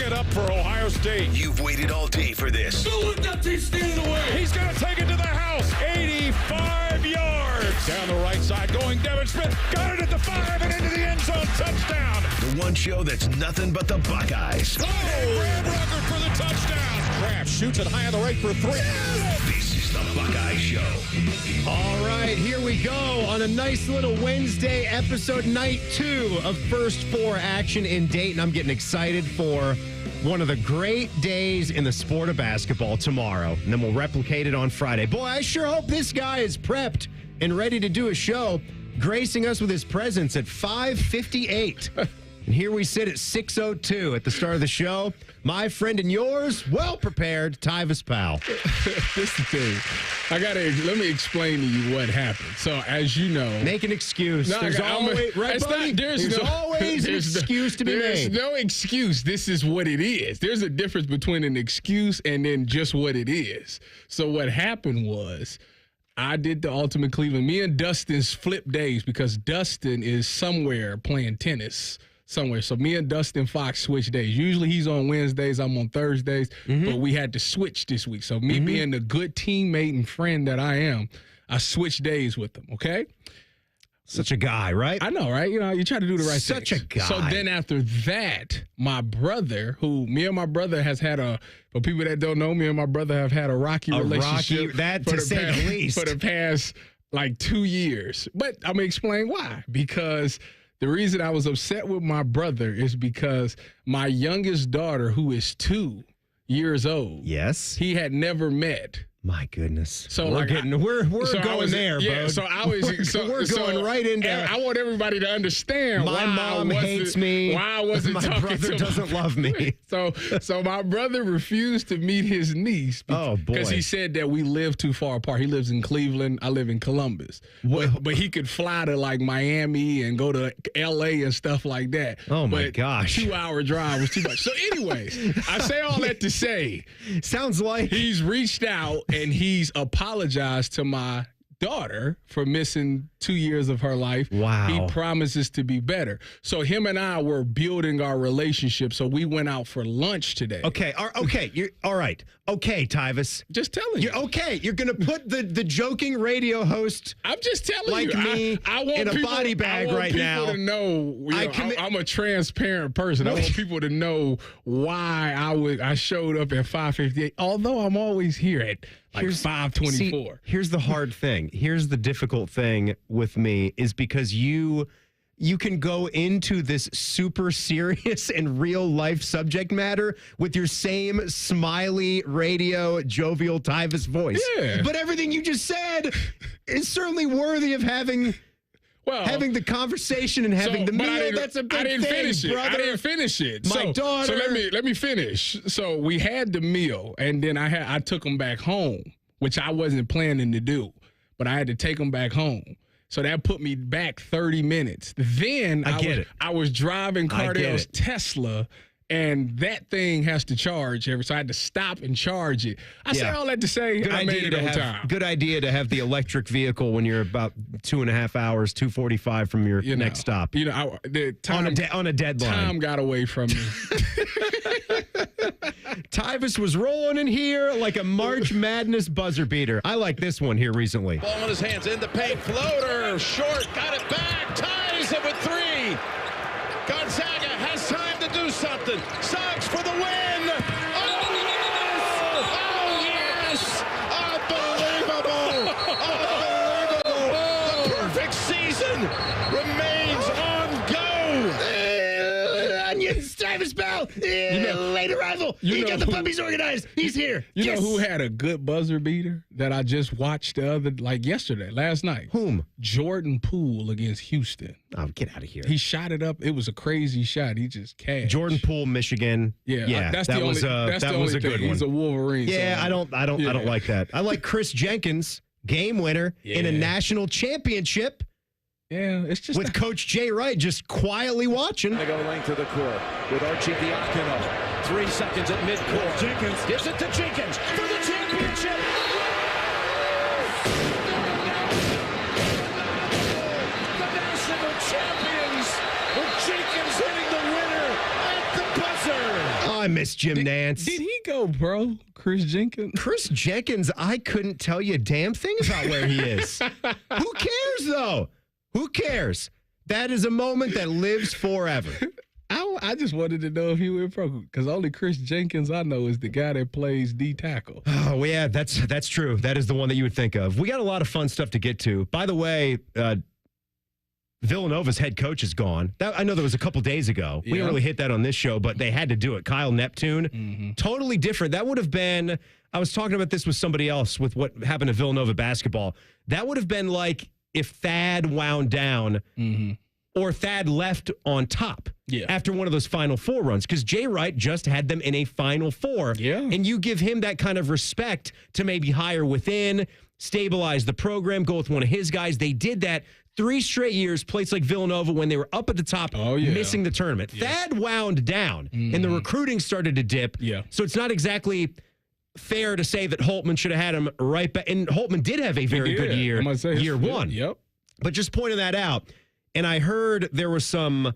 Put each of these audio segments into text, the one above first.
it up for Ohio State. You've waited all day for this. He's going to take it to the house. 85 yards. Down the right side going Devin Smith. Got it at the 5 and into the end zone. Touchdown. The one show that's nothing but the Buckeyes. Graham Rucker for the touchdown. Kraft shoots it high on the right for 3. This is the Buckeye Show. All right, here we go on a nice little Wednesday episode, night 2 of First 4 action in Dayton. I'm getting excited for one of the great days in the sport of basketball tomorrow, and then we'll replicate it on Friday. Boy, I sure hope this guy is prepped and ready to do a show, gracing us with his presence at 5:58. And here we sit at 6:02 at the start of the show. My friend and yours, well prepared, Tyvis Powell. This is the thing. Let me explain to you what happened. So, as you know, Make an excuse. No, There's always, right, buddy? There's always an excuse to be made. There's no excuse. This is what it is. There's a difference between an excuse and then just what it is. So what happened was I did the Ultimate Cleveland. Me and Dustin's flip days because Dustin is somewhere playing tennis. Somewhere. So me and Dustin Fox switch days. Usually he's on Wednesdays, I'm on Thursdays, but we had to switch this week. So me being the good teammate and friend that I am, I switched days with him, okay? Such a guy, right? I know, right? You know, you try to do the right thing. Such a guy. So then after that, my brother, me and my brother has had for people that don't know, me and my brother have had a rocky relationship. To say the least. For the past, 2 years. But I'm going to explain why. Because the reason I was upset with my brother is because my youngest daughter, who is 2 years old, yes, he had never met. My goodness. So we're so going there, yeah, bud. so I was we're going right into. I want everybody to understand my mom hates me. Why I wasn't my talking brother to doesn't love me. So my brother refused to meet his niece because he said that we live too far apart. He lives in Cleveland. I live in Columbus. But he could fly to Miami and go to L.A. and stuff like that. Oh my gosh. 2-hour drive was too much. So anyways, I say all that to say, sounds like he's reached out and he's apologized to my daughter for missing 2 years of her life. Wow. He promises to be better. So him and I were building our relationship. So we went out for lunch today. Okay. You're all right. Okay, Tyvis. Just telling you. Okay. You're going to put the joking radio host I'm just telling you. me I want in a people, body bag right now. I want people to know, I'm a transparent person. I want people to know why I showed up at 5:58, although I'm always here at 5:24. Here's the hard thing. Here's the difficult thing with me is because you can go into this super serious and real life subject matter with your same smiley radio jovial Tyvis voice. Yeah. But everything you just said is certainly worthy of having the conversation and having the meal. That's a big thing, brother. I didn't finish it. My daughter. So let me finish. So we had the meal, and then I took them back home, which I wasn't planning to do, but I had to take them back home. So that put me back 30 minutes. Then I was driving Cardell's Tesla, and that thing has to charge so I had to stop and charge it. I say all that to say I made it on time. Good idea to have the electric vehicle when you're about 2.5 hours, 2:45 from your next stop. The time on a deadline. Time got away from me. Tyvis was rolling in here like a March Madness buzzer beater. I like this one here recently. Ball in his hands, in the paint, floater, short, got it back, ties it with 3. Gonzaga has time to do something. Suggs for the win. Oh, yes! Unbelievable! The perfect season remains on go. Onions, Tyvis Bell, late arrival. He got the puppies organized. He's here. You know who had a good buzzer beater that I just watched last night? Whom? Jordan Poole against Houston. Oh, get out of here. He shot it up. It was a crazy shot. He just cashed. Jordan Poole, Michigan. Yeah, that was a good one. He's a Wolverine. Yeah, so, I don't like that. I like Chris Jenkins, game winner in a national championship. Yeah, it's just with Coach Jay Wright just quietly watching. They go length of the court with Archie Diacono. 3 seconds at midcourt. Jenkins gives it to Jenkins for the championship. The national champions with Jenkins hitting the winner at the buzzer. I miss Jim Nance. Did he go, bro? Chris Jenkins? Chris Jenkins, I couldn't tell you a damn thing about where he is. Who cares, though? Who cares? That is a moment that lives forever. I just wanted to know if he went pro, because only Chris Jenkins I know is the guy that plays D tackle. Oh, yeah, that's true. That is the one that you would think of. We got a lot of fun stuff to get to. By the way, Villanova's head coach is gone. I know that was a couple days ago. We didn't really hit that on this show, but they had to do it. Kyle Neptune, totally different. That would have been, I was talking about this with somebody else with what happened to Villanova basketball. That would have been like if Thad wound down or Thad left on top after one of those Final Four runs, because Jay Wright just had them in a Final Four. Yeah. And you give him that kind of respect to maybe hire within, stabilize the program, go with one of his guys. They did that 3 straight years, places like Villanova, when they were up at the top, missing the tournament. Thad wound down, and the recruiting started to dip. Yeah. So it's not exactly fair to say that Holtman should have had him right back. And Holtman did have a very good year, year one. Yep. But just pointing that out, and I heard there was some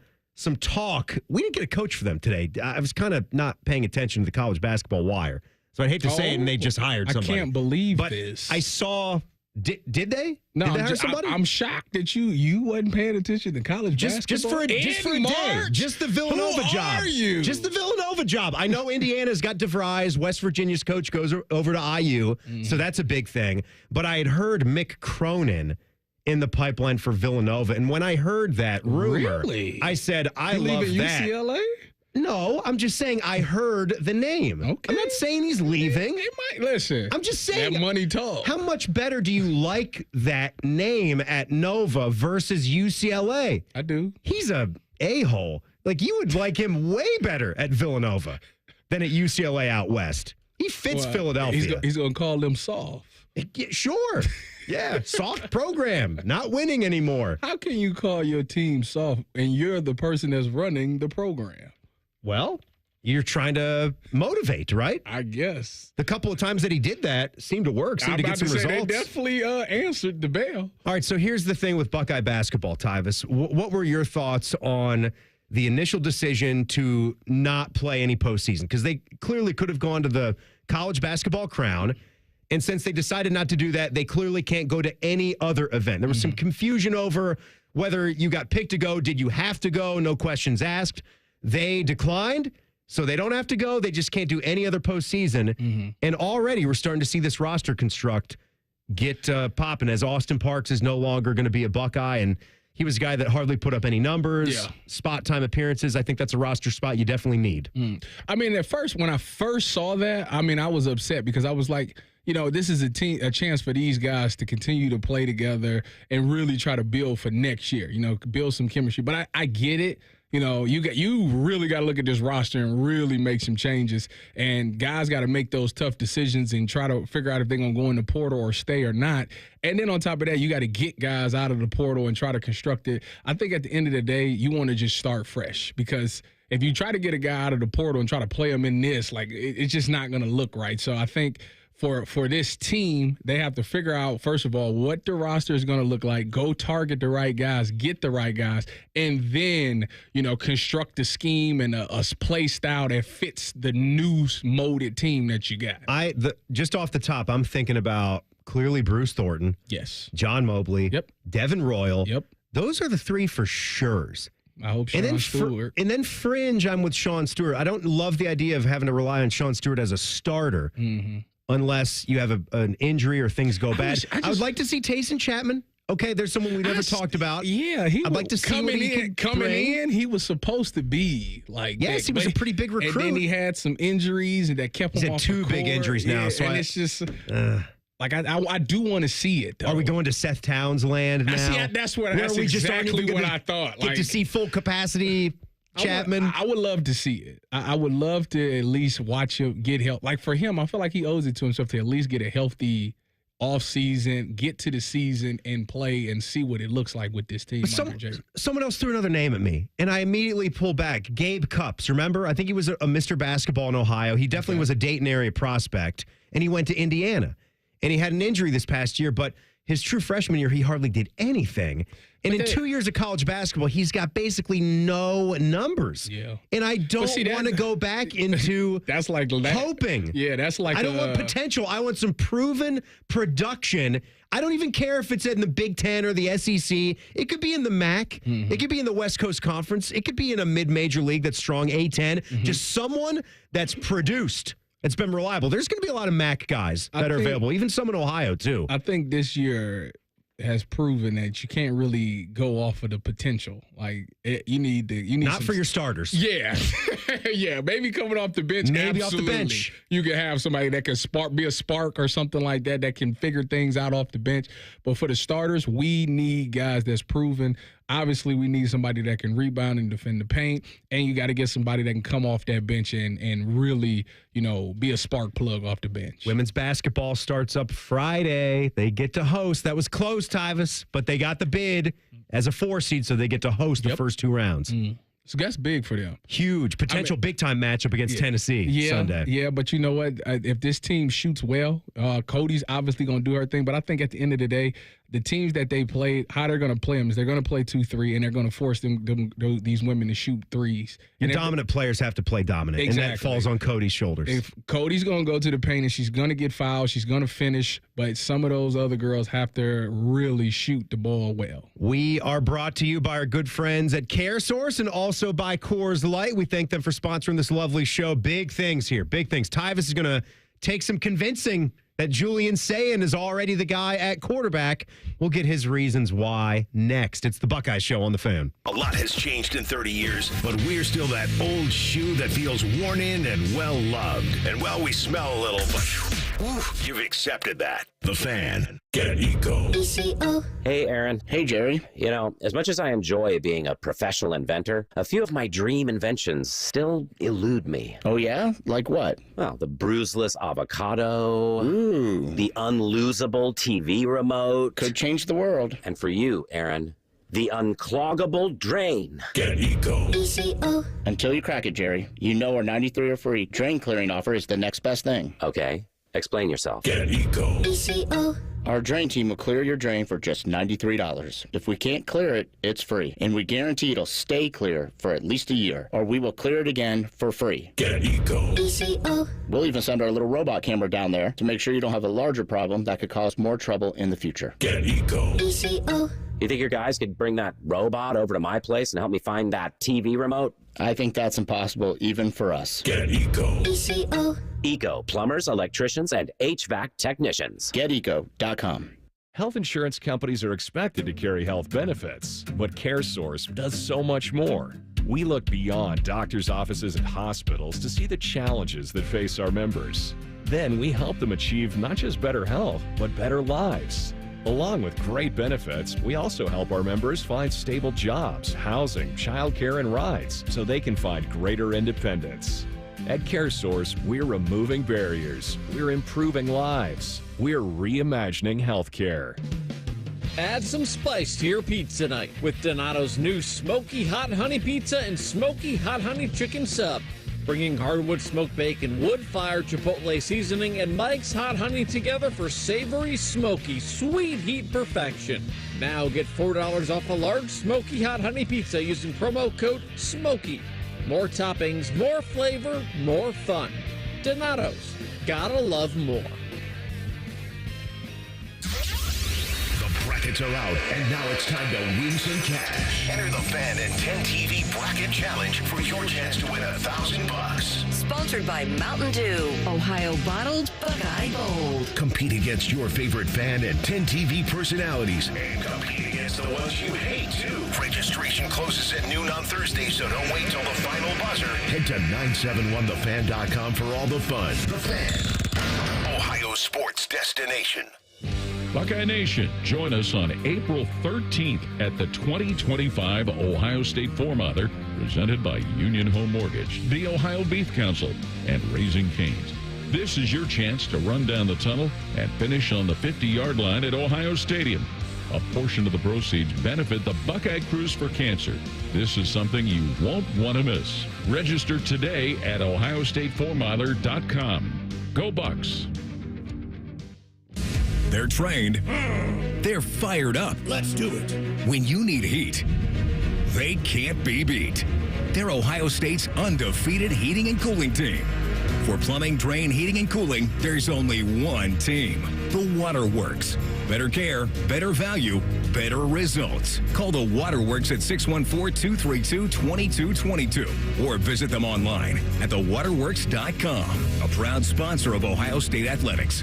talk. We didn't get a coach for them today. I was kind of not paying attention to the college basketball wire. So I'd hate to say it, and they just hired somebody. I can't believe this. I saw... Did they? No, did they hire somebody? I'm shocked that you wasn't paying attention to college basketball. Just for a day. Just the Villanova job. Who are you? Just the Villanova job. I know Indiana's got DeVries. West Virginia's coach goes over to IU, so that's a big thing. But I had heard Mick Cronin in the pipeline for Villanova, and when I heard that rumor, I said, I love that. UCLA? No, I'm just saying I heard the name. Okay. I'm not saying he's leaving. He might listen. I'm just saying. That money talk. How much better do you like that name at Nova versus UCLA? I do. He's a-hole. Like, you would like him way better at Villanova than at UCLA out west. He fits Philadelphia. He's going to call them soft. Yeah, sure. Yeah, soft program. Not winning anymore. How can you call your team soft and you're the person that's running the program? Well, you're trying to motivate, right? I guess. The couple of times that he did that seemed to work, seemed to get some results. They definitely answered the bell. All right, so here's the thing with Buckeye basketball, Tyvis. What were your thoughts on the initial decision to not play any postseason? Because they clearly could have gone to the college basketball crown, and since they decided not to do that, they clearly can't go to any other event. There was some confusion over whether you got picked to go. Did you have to go? No questions asked. They declined, so they don't have to go. They just can't do any other postseason. And already we're starting to see this roster construct get popping, as Austin Parks is no longer going to be a Buckeye, and he was a guy that hardly put up any numbers, spot time appearances. I think that's a roster spot you definitely need. I mean, at first, when I first saw that, I mean, I was upset because I was like, you know, this is a chance for these guys to continue to play together and really try to build for next year, you know, build some chemistry. But I get it. You know, you really got to look at this roster and really make some changes. And guys got to make those tough decisions and try to figure out if they're going to go in the portal or stay or not. And then on top of that, you got to get guys out of the portal and try to construct it. I think at the end of the day, you want to just start fresh, because if you try to get a guy out of the portal and try to play him in this, like, it's just not going to look right. So I think for this team, they have to figure out, first of all, what the roster is going to look like, go target the right guys, get the right guys, and then, you know, construct a scheme and a play style that fits the new molded team that you got. Just off the top, I'm thinking about clearly Bruce Thornton. Yes. John Mobley. Yep. Devin Royal. Yep. Those are the 3 for sures. I hope Sean Stewart. And then fringe, I'm with Sean Stewart. I don't love the idea of having to rely on Sean Stewart as a starter. Unless you have an injury or things go bad. I would like to see Tayson Chapman. Okay, there's someone we never talked about. Yeah, I'd like to see coming in. He was supposed to be like, yes, he was a pretty big recruit. And then he had some injuries that kept him off the court. 2 big injuries now. So and it's just like I do want to see it, though. Are we going to Seth Towns land now? That's exactly what I thought. Get to see full capacity Chapman. I would love to see it. I would love to at least watch him get help. Like, for him, I feel like he owes it to himself to at least get a healthy offseason, get to the season and play and see what it looks like with this team. Someone else threw another name at me, and I immediately pulled back. Gabe Cupps, remember? I think he was a Mr. Basketball in Ohio. He definitely was a Dayton area prospect, and he went to Indiana. And he had an injury this past year, but his true freshman year, he hardly did anything. And in 2 years of college basketball, he's got basically no numbers. Yeah. And I don't want to go back into that's like hoping. Yeah, that's like I don't want potential. I want some proven production. I don't even care if it's in the Big Ten or the SEC. It could be in the MAC. It could be in the West Coast Conference. It could be in a mid-major league that's strong, A10. Just someone that's produced. It's been reliable. There's going to be a lot of MAC guys that are available, even some in Ohio, too. I think this year has proven that you can't really go off of the potential. Like you need not for your starters. Yeah, yeah. Maybe coming off the bench. Maybe absolutely. off the bench. You can have somebody that can be a spark or something like that that can figure things out off the bench. But for the starters, we need guys that's proven. Obviously, we need somebody that can rebound and defend the paint, and you got to get somebody that can come off that bench and really, be a spark plug off the bench. Women's basketball starts up Friday. They get to host. That was close, Tyvis, but they got the bid as a 4 seed, so they get to host the first 2 rounds. So that's big for them. Huge potential big-time matchup against Tennessee Sunday. Yeah, but you know what? If this team shoots well, Cody's obviously going to do her thing. But I think at the end of the day, the teams that they played, how they're going to play them is they're going to play 2-3, and they're going to force these women to shoot threes. Your dominant players have to play dominant, and that falls on Cody's shoulders. If Cody's going to go to the paint, and she's going to get fouled, she's going to finish, but some of those other girls have to really shoot the ball well. We are brought to you by our good friends at CareSource and also by Coors Light. We thank them for sponsoring this lovely show. Big things here, big things. Tyvis is going to take some convincing that Julian Sayin is already the guy at quarterback. We'll get his reasons why next. It's the Buckeye Show on the Fan. A lot has changed in 30 years, but we're still that old shoe that feels worn in and well-loved. And well, we smell a little, but you've accepted that. The Fan. Get Eco. Hey, Aaron. Hey, Jerry. As much as I enjoy being a professional inventor, a few of my dream inventions still elude me. Oh, yeah? Like what? Well, the bruiseless avocado. Ooh. The unlosable TV remote. Could change the world. And for you, Aaron, the uncloggable drain. Get Eco. Until you crack it, Jerry. Our 93 are free drain clearing offer is the next best thing. Okay. Explain yourself. Get Eco. Our drain team will clear your drain for just $93. If we can't clear it, it's free. And we guarantee it'll stay clear for at least a year, or we will clear it again for free. Get Eco. We'll even send our little robot camera down there to make sure you don't have a larger problem that could cause more trouble in the future. Get Eco. You think your guys could bring that robot over to my place and help me find that TV remote? I think that's impossible even for us. Get Eco. Eco, plumbers, electricians, and HVAC technicians. GetEco.com. Health insurance companies are expected to carry health benefits, but CareSource does so much more. We look beyond doctors' offices and hospitals to see the challenges that face our members. Then we help them achieve not just better health, but better lives. Along with great benefits, we also help our members find stable jobs, housing, childcare, and rides so they can find greater independence. At CareSource, we're removing barriers, we're improving lives, we're reimagining healthcare. Add some spice to your pizza night with Donato's new Smoky Hot Honey Pizza and Smoky Hot Honey Chicken Sub. Bringing hardwood smoked bacon, wood-fired chipotle seasoning, and Mike's Hot Honey together for savory, smoky, sweet heat perfection. Now get $4 off a large Smoky Hot Honey Pizza using promo code SMOKY. More toppings, more flavor, more fun. Donato's. Gotta love more. Brackets are out, and now it's time to win some cash. Enter the Fan and 10 TV Bracket Challenge for your chance to win $1,000. Sponsored by Mountain Dew, Ohio bottled Buckeye Gold. Compete against your favorite Fan and 10 TV personalities, and compete against the ones you hate too. Registration closes at noon on Thursday, so don't wait till the final buzzer. Head to 971thefan.com for all the fun. The Fan, Ohio sports destination. Buckeye Nation, join us on April 13th at the 2025 Ohio State Four-Mother, presented by Union Home Mortgage, the Ohio Beef Council, and Raising Cane's. This is your chance to run down the tunnel and finish on the 50-yard line at Ohio Stadium. A portion of the proceeds benefit the Buckeye Cruise for Cancer. This is something you won't want to miss. Register today at ohiostatefourmiler.com. Go Bucks! They're trained. They're fired up. Let's do it. When you need heat, they can't be beat. They're Ohio State's undefeated heating and cooling team. For plumbing, drain, heating, and cooling, there's only one team. The Waterworks. Better care, better value, better results. Call the Waterworks at 614-232-2222 or visit them online at thewaterworks.com. A proud sponsor of Ohio State Athletics.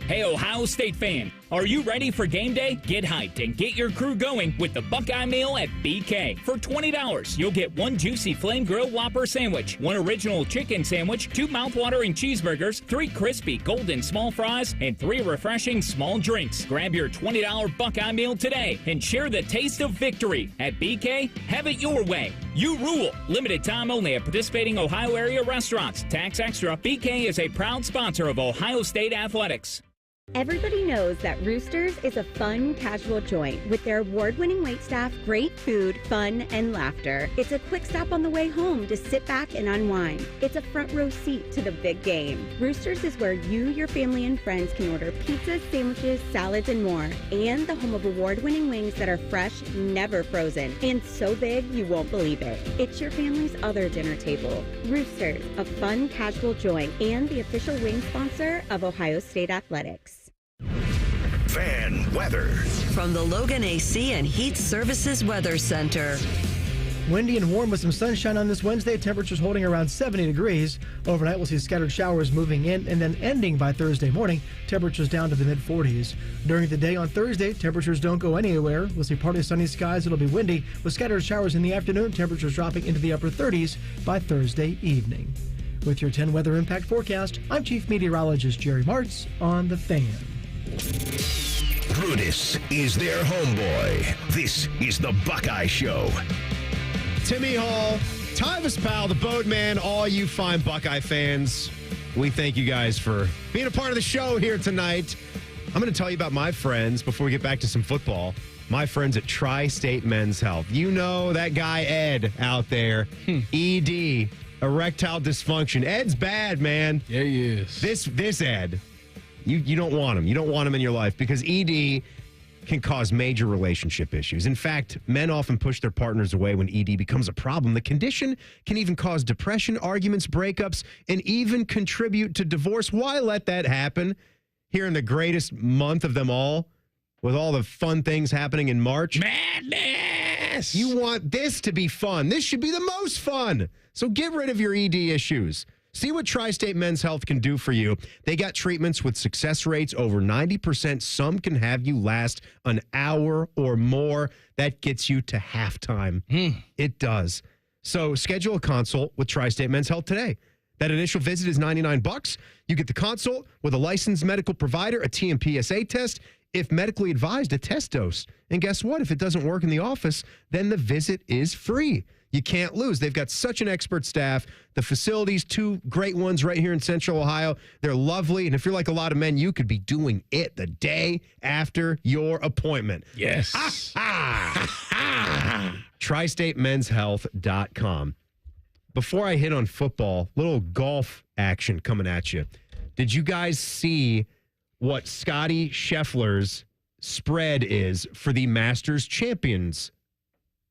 Hey, Ohio State fan, are you ready for game day? Get hyped and get your crew going with the Buckeye Meal at BK. For $20, you'll get one juicy flame grilled Whopper sandwich, one original chicken sandwich, 2 mouthwatering cheeseburgers, 3 crispy golden small fries, and 3 refreshing small drinks. Grab your $20 Buckeye Meal today and share the taste of victory. At BK, have it your way. You rule. Limited time only at participating Ohio area restaurants. Tax extra. BK is a proud sponsor of Ohio State Athletics. Everybody knows that Roosters is a fun, casual joint with their award-winning waitstaff, great food, fun, and laughter. It's a quick stop on the way home to sit back and unwind. It's a front row seat to the big game. Roosters is where you, your family, and friends can order pizzas, sandwiches, salads, and more. And the home of award-winning wings that are fresh, never frozen, and so big you won't believe it. It's your family's other dinner table. Roosters, a fun, casual joint, and the official wing sponsor of Ohio State Athletics. Fan weather. From the Logan AC and Heat Services Weather Center. Windy and warm with some sunshine on this Wednesday. Temperatures holding around 70 degrees. Overnight, we'll see scattered showers moving in and then ending by Thursday morning. Temperatures down to the mid-40s. During the day on Thursday, temperatures don't go anywhere. We'll see partly sunny skies. It'll be windy with scattered showers in the afternoon. Temperatures dropping into the upper 30s by Thursday evening. With your 10 weather impact forecast, I'm Chief Meteorologist Jerry Martz on The Fan. Brutus is their homeboy. This is the Buckeye Show. Timmy Hall, Tyvis Powell, the boatman, all you fine Buckeye fans. We thank you guys for being a part of the show here tonight. I'm going to tell you about my friends before we get back to some football. My friends at Tri-State Men's Health. You know that guy Ed out there, ED, erectile dysfunction. Ed's bad, man. Yeah, he is. This Ed. You don't want him. You don't want him in your life because ED can cause major relationship issues. In fact, men often push their partners away when ED becomes a problem. The condition can even cause depression, arguments, breakups, and even contribute to divorce. Why let that happen here in the greatest month of them all with all the fun things happening in March? Madness! You want this to be fun. This should be the most fun. So get rid of your ED issues. See what Tri-State Men's Health can do for you. They got treatments with success rates over 90%. Some can have you last an hour or more. That gets you to halftime. It does. So schedule a consult with Tri-State Men's Health today. That initial visit is $99. You get the consult with a licensed medical provider, a TMPSA test, if medically advised, a test dose. And guess what? If it doesn't work in the office, then the visit is free. You can't lose. They've got such an expert staff. The facilities, 2 great ones right here in Central Ohio. They're lovely. And if you're like a lot of men, you could be doing it the day after your appointment. Yes. TriStateMen'sHealth.com. Before I hit on football, little golf action coming at you. Did you guys see what Scotty Scheffler's spread is for the Masters Champions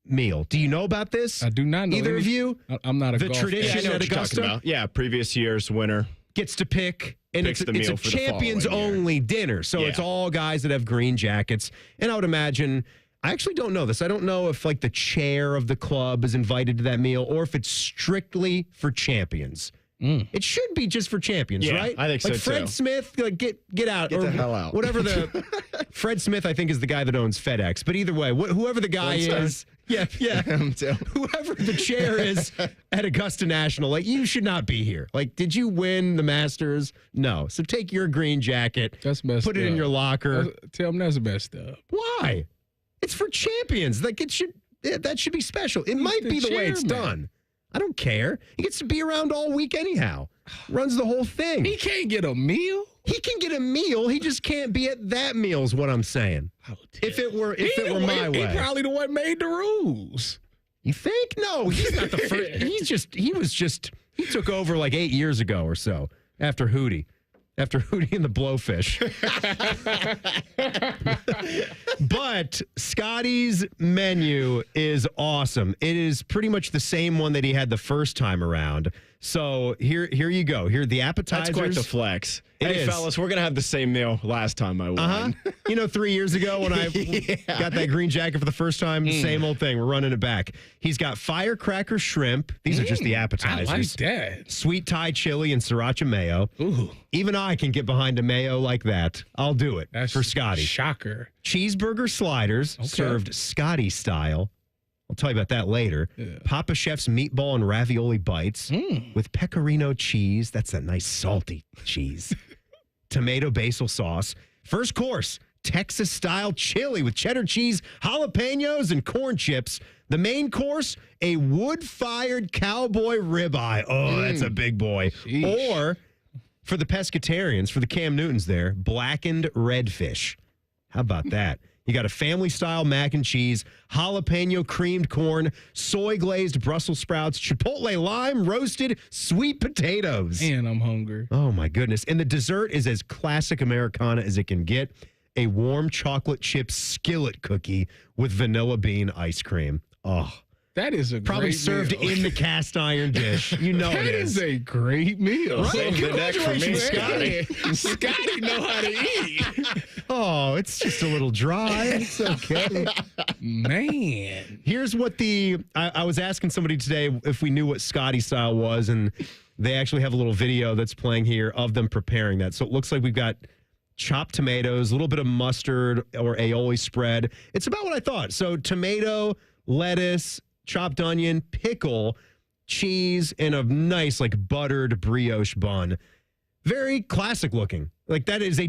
meal? Do you know about this? I do not know. Either of you? I'm not a the golf tradition fan. at Augusta. Yeah, previous year's winner gets to pick, and Picks it's the meal a for the champions following year. only dinner. So it's all guys that have green jackets. And I would imagine, I actually don't know this. I don't know if like the chair of the club is invited to that meal or if it's strictly for champions. It should be just for champions, right? I think like so, Fred too. Smith, like get out. Get the hell out. Whatever the... Fred Smith, I think, is the guy that owns FedEx. But either way, whoever the guy is... Yeah. Whoever the chair is at Augusta National, like, you should not be here. Like, did you win the Masters? No. So take your green jacket. That's messed Put it up. in your locker. Tell them that's messed up. Why? It's for champions. Like, it should... That should be special. It might be the way it's done. I don't care. He gets to be around all week anyhow. Runs the whole thing. He can't get a meal? He can get a meal. He just can't be at that meal is what I'm saying. If it were my way. He probably the one made the rules. You think? No, he's not the first. He took over like 8 years ago or so after Hootie. after Hootie and the Blowfish. But Scotty's menu is awesome. It is pretty much the same one that he had the first time around. So here you go. Here are the appetizers. That's quite the flex. It Hey, is. fellas, we're going to have the same meal last time I won. 3 years ago when I got that green jacket for the first time, same old thing. We're running it back. He's got firecracker shrimp. These are just the appetizers. I like that. Sweet Thai chili and sriracha mayo. Ooh. Even I can get behind a mayo like that. I'll do it That's for Scotty. Shocker. Cheeseburger sliders served Scotty style. I'll tell you about that later. Yeah. Papa Chef's meatball and ravioli bites with pecorino cheese. That's a nice salty cheese. Tomato basil sauce. First course, Texas style chili with cheddar cheese, jalapenos, and corn chips. The main course, a wood-fired cowboy ribeye. Oh, that's a big boy. Sheesh. Or for the pescatarians, for the Cam Newtons there, blackened redfish. How about that? You got a family-style mac and cheese, jalapeno creamed corn, soy-glazed Brussels sprouts, chipotle lime, roasted sweet potatoes. Man, I'm hungry. Oh, my goodness. And the dessert is as classic Americana as it can get. A warm chocolate chip skillet cookie with vanilla bean ice cream. Oh, That is a probably great served meal. in the cast iron dish. You know That it is is. a great meal. Right? Save the neck for me, Congratulations, Scotty. Scotty know how to eat. Oh, it's just a little dry. It's okay. Man. Here's what I was asking somebody today if we knew what Scotty style was, and they actually have a little video that's playing here of them preparing that. So it looks like we've got chopped tomatoes, a little bit of mustard or aioli spread. It's about what I thought. So tomato, lettuce, chopped onion, pickle, cheese, and a nice buttered brioche bun. Very classic looking. That is a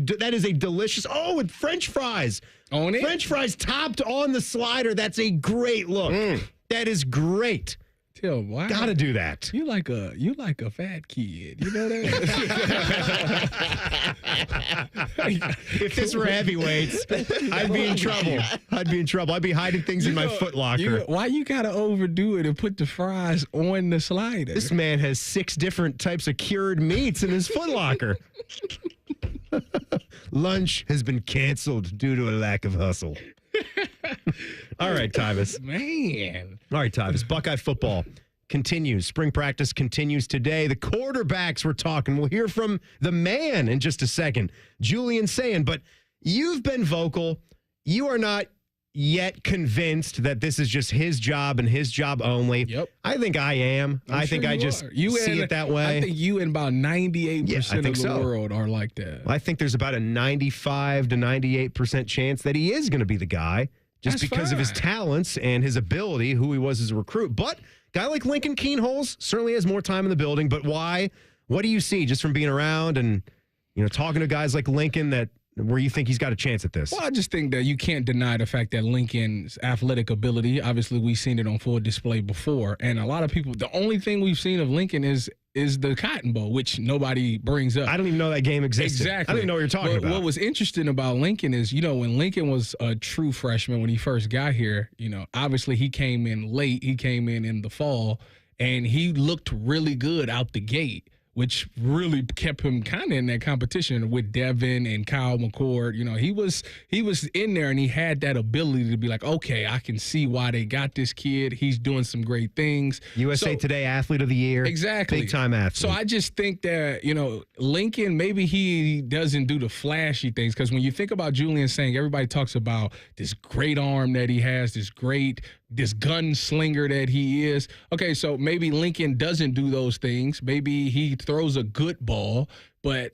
delicious. Oh, and French fries. On it? French fries topped on the slider. That's a great look. That is great. Till wow. Gotta do that. You like a fat kid. You know that? If this were heavyweights, I'd be in trouble. I'd be hiding things in my foot locker. Why you gotta overdo it and put the fries on the slider? This man has 6 different types of cured meats in his foot locker. Lunch has been canceled due to a lack of hustle. All right, Tyvis. Man. All right, Tyvis. Buckeye football continues. Spring practice continues today. The quarterbacks we're talking. We'll hear from the man in just a second, Julian Sayin. But you've been vocal. You are not yet convinced that this is just his job and his job only. Yep. I think I am. I think I just see it that way. I think you and about 98% of the world are like that. I think there's about a 95 to 98% chance that he is going to be the guy just That's because of his fine. talents and his ability, who he was as a recruit. But a guy like Lincoln Keenholz certainly has more time in the building. But why? What do you see just from being around and talking to guys like Lincoln where you think he's got a chance at this? Well, I just think that you can't deny the fact that Lincoln's athletic ability, obviously we've seen it on full display before. And a lot of people, the only thing we've seen of Lincoln is the Cotton Bowl, which nobody brings up. I don't even know that game existed. Exactly. I don't even know what you're talking about. What was interesting about Lincoln is, when Lincoln was a true freshman, when he first got here, obviously he came in late. He came in the fall, and he looked really good out the gate, which really kept him kind of in that competition with Devin and Kyle McCord. He was in there, and he had that ability to be like, okay, I can see why they got this kid. He's doing some great things. USA Today Athlete of the Year. Exactly. Big time athlete. So I just think that, Lincoln, maybe he doesn't do the flashy things, because when you think about Julian Sayin, everybody talks about this great arm that he has, this gunslinger that he is. Okay, so maybe Lincoln doesn't do those things. Maybe he throws a good ball, but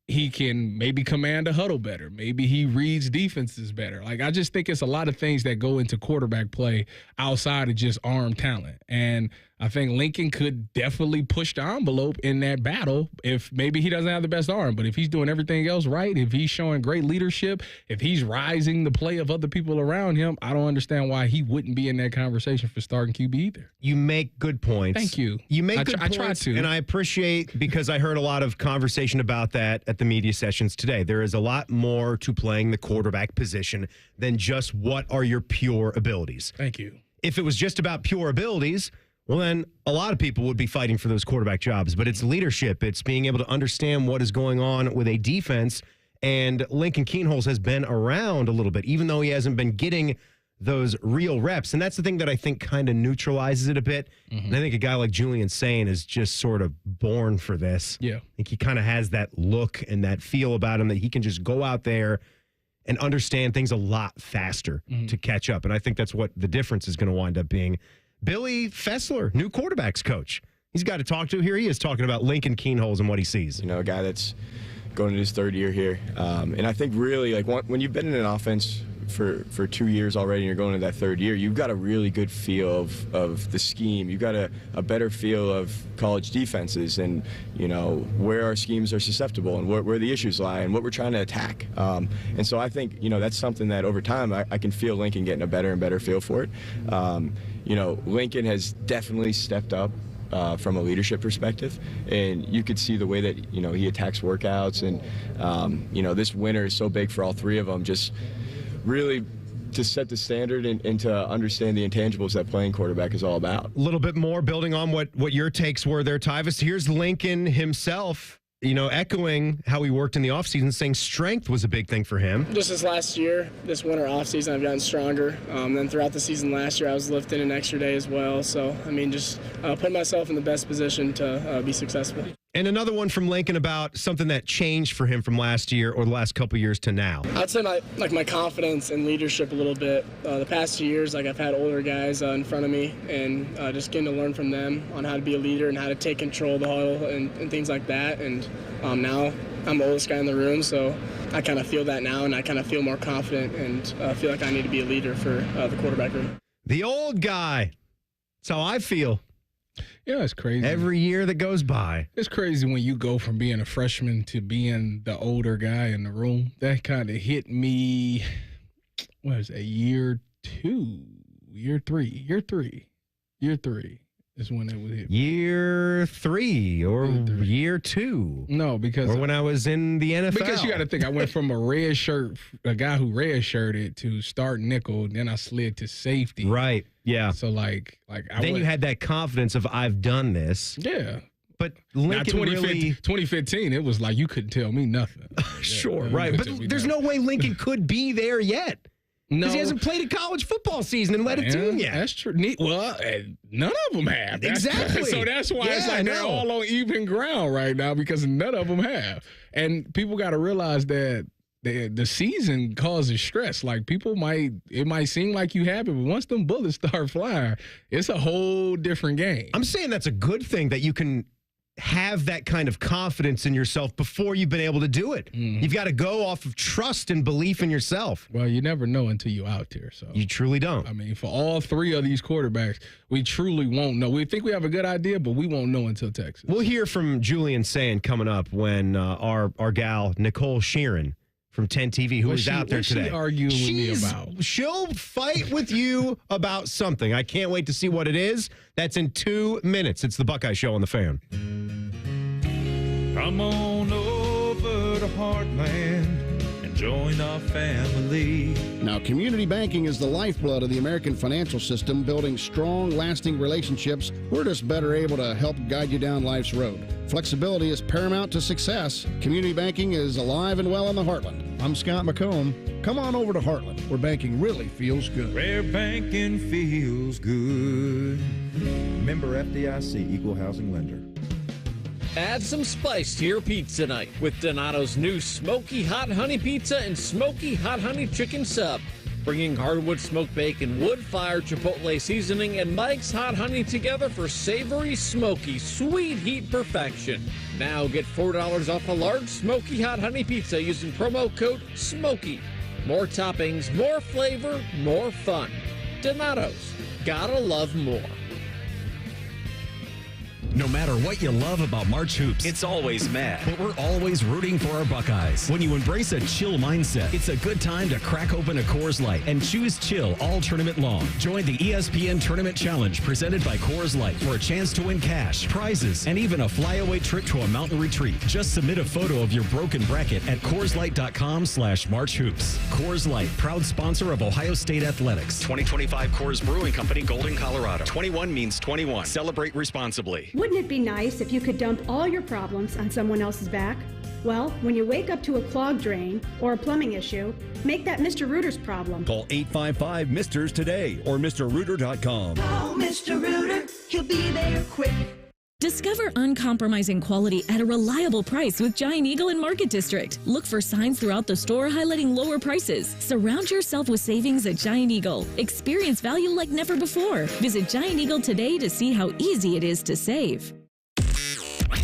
he can maybe command a huddle better. Maybe he reads defenses better. I just think it's a lot of things that go into quarterback play outside of just arm talent. And I think Lincoln could definitely push the envelope in that battle if maybe he doesn't have the best arm. But if he's doing everything else right, if he's showing great leadership, if he's rising the play of other people around him, I don't understand why he wouldn't be in that conversation for starting QB either. You make good points. Thank you. You make good points. I try to. And I appreciate, because I heard a lot of conversation about that at the media sessions today. There is a lot more to playing the quarterback position than just what are your pure abilities. Thank you. If it was just about pure abilities, well, then a lot of people would be fighting for those quarterback jobs. But it's leadership. It's being able to understand what is going on with a defense. And Lincoln Kienholz has been around a little bit, even though he hasn't been getting those real reps. And that's the thing that I think kind of neutralizes it a bit. And I think a guy like Julian Sain is just sort of born for this. Yeah. I think he kind of has that look and that feel about him that he can just go out there and understand things a lot faster to catch up. And I think that's what the difference is going to wind up being. Billy Fessler, new quarterbacks coach. He's got to talk to. Here he is talking about Lincoln Kienholz and what he sees. You know, a guy that's going into his third year here. And I think really, like, when you've been in an offense for 2 years already and you're going into that third year, you've got a really good feel of the scheme. You've got a better feel of college defenses and, you know, where our schemes are susceptible and where the issues lie and what we're trying to attack. And so I think, you know, that's something that over time I can feel Lincoln getting a better and better feel for it. You know, Lincoln has definitely stepped up from a leadership perspective, and you could see the way that, you know, he attacks workouts, and you know, this winter is so big for all three of them, just really to set the standard and to understand the intangibles that playing quarterback is all about. A little bit more building on what your takes were there, Tyvis. Here's Lincoln himself, you know, echoing how he worked in the offseason, saying strength was a big thing for him. Just this last year, this winter offseason, I've gotten stronger. Then throughout the season last year, I was lifting an extra day as well. So, I mean, just put myself in the best position to be successful. And another one from Lincoln about something that changed for him from last year or the last couple years to now. I'd say my confidence and leadership a little bit. The past 2 years, like, I've had older guys in front of me, and just getting to learn from them on how to be a leader and how to take control of the huddle and things like that. And now I'm the oldest guy in the room, so I kind of feel that now, and I kind of feel more confident and feel like I need to be a leader for the quarterback room. The old guy. That's how I feel. Yeah, it's crazy. Every year that goes by. It's crazy when you go from being a freshman to being the older guy in the room. That kind of hit me, what is it, year three is when it would hit me. Year 3 or year 2. No, because or when I was in the NFL. Because you got to think, I went from a guy who red shirted to start nickel, then I slid to safety. Right. Yeah. So like you had that confidence of I've done this. Yeah. But Lincoln now, 2015, it was like you couldn't tell me nothing. Sure, right. But there's no way Lincoln could be there yet. No, because he hasn't played a college football season and led a team yet. That's true. Well, none of them have. Exactly. So that's why it's like they're all on even ground right now because none of them have. And people got to realize that the season causes stress. Like it might seem like you have it, but once them bullets start flying, it's a whole different game. I'm saying that's a good thing that you can have that kind of confidence in yourself before you've been able to do it. You've got to go off of trust and belief in yourself. Well, you never know until you're out there. So you truly don't. I mean, for all three of these quarterbacks, we truly won't know. We think we have a good idea, but we won't know until Texas. We'll hear from Julian Sain coming up when our gal, Nicole Sheeran from 10 TV, who is out there today. What's she arguing with me about? She'll fight with you about something. I can't wait to see what it is. That's in 2 minutes. It's the Buckeye Show on the Fan. Come on over to Heartland and join our family. Now, community banking is the lifeblood of the American financial system, building strong, lasting relationships. We're just better able to help guide you down life's road. Flexibility is paramount to success. Community banking is alive and well in the Heartland. I'm Scott McComb. Come on over to Heartland, where banking really feels good. Where banking feels good. Member FDIC, Equal Housing Lender. Add some spice to your pizza night with Donato's new Smoky Hot Honey Pizza and Smoky Hot Honey Chicken Sub. Bringing hardwood smoked bacon, wood-fired chipotle seasoning, and Mike's Hot Honey together for savory, smoky, sweet heat perfection. Now get $4 off a large Smoky Hot Honey Pizza using promo code SMOKY. More toppings, more flavor, more fun. Donato's. Gotta love more. No matter what you love about March Hoops, It's always mad. but we're always rooting for our Buckeyes. When you embrace a chill mindset, it's a good time to crack open a Coors Light and choose chill all tournament long. Join the ESPN Tournament Challenge presented by Coors Light for a chance to win cash, prizes, and even a flyaway trip to a mountain retreat. Just submit a photo of your broken bracket at CoorsLight.com/MarchHoops. Coors Light, proud sponsor of Ohio State Athletics. 2025 Coors Brewing Company, Golden, Colorado. 21 means 21. Celebrate responsibly. Wouldn't it be nice if you could dump all your problems on someone else's back? Well, when you wake up to a clogged drain or a plumbing issue, make that Mr. Rooter's problem. Call 855-MISTERS today or MrRooter.com. Call Mr. Rooter, he'll be there quick. Discover uncompromising quality at a reliable price with Giant Eagle in Market District. Look for signs throughout the store highlighting lower prices. Surround yourself with savings at Giant Eagle. Experience value like never before. Visit Giant Eagle today to see how easy it is to save.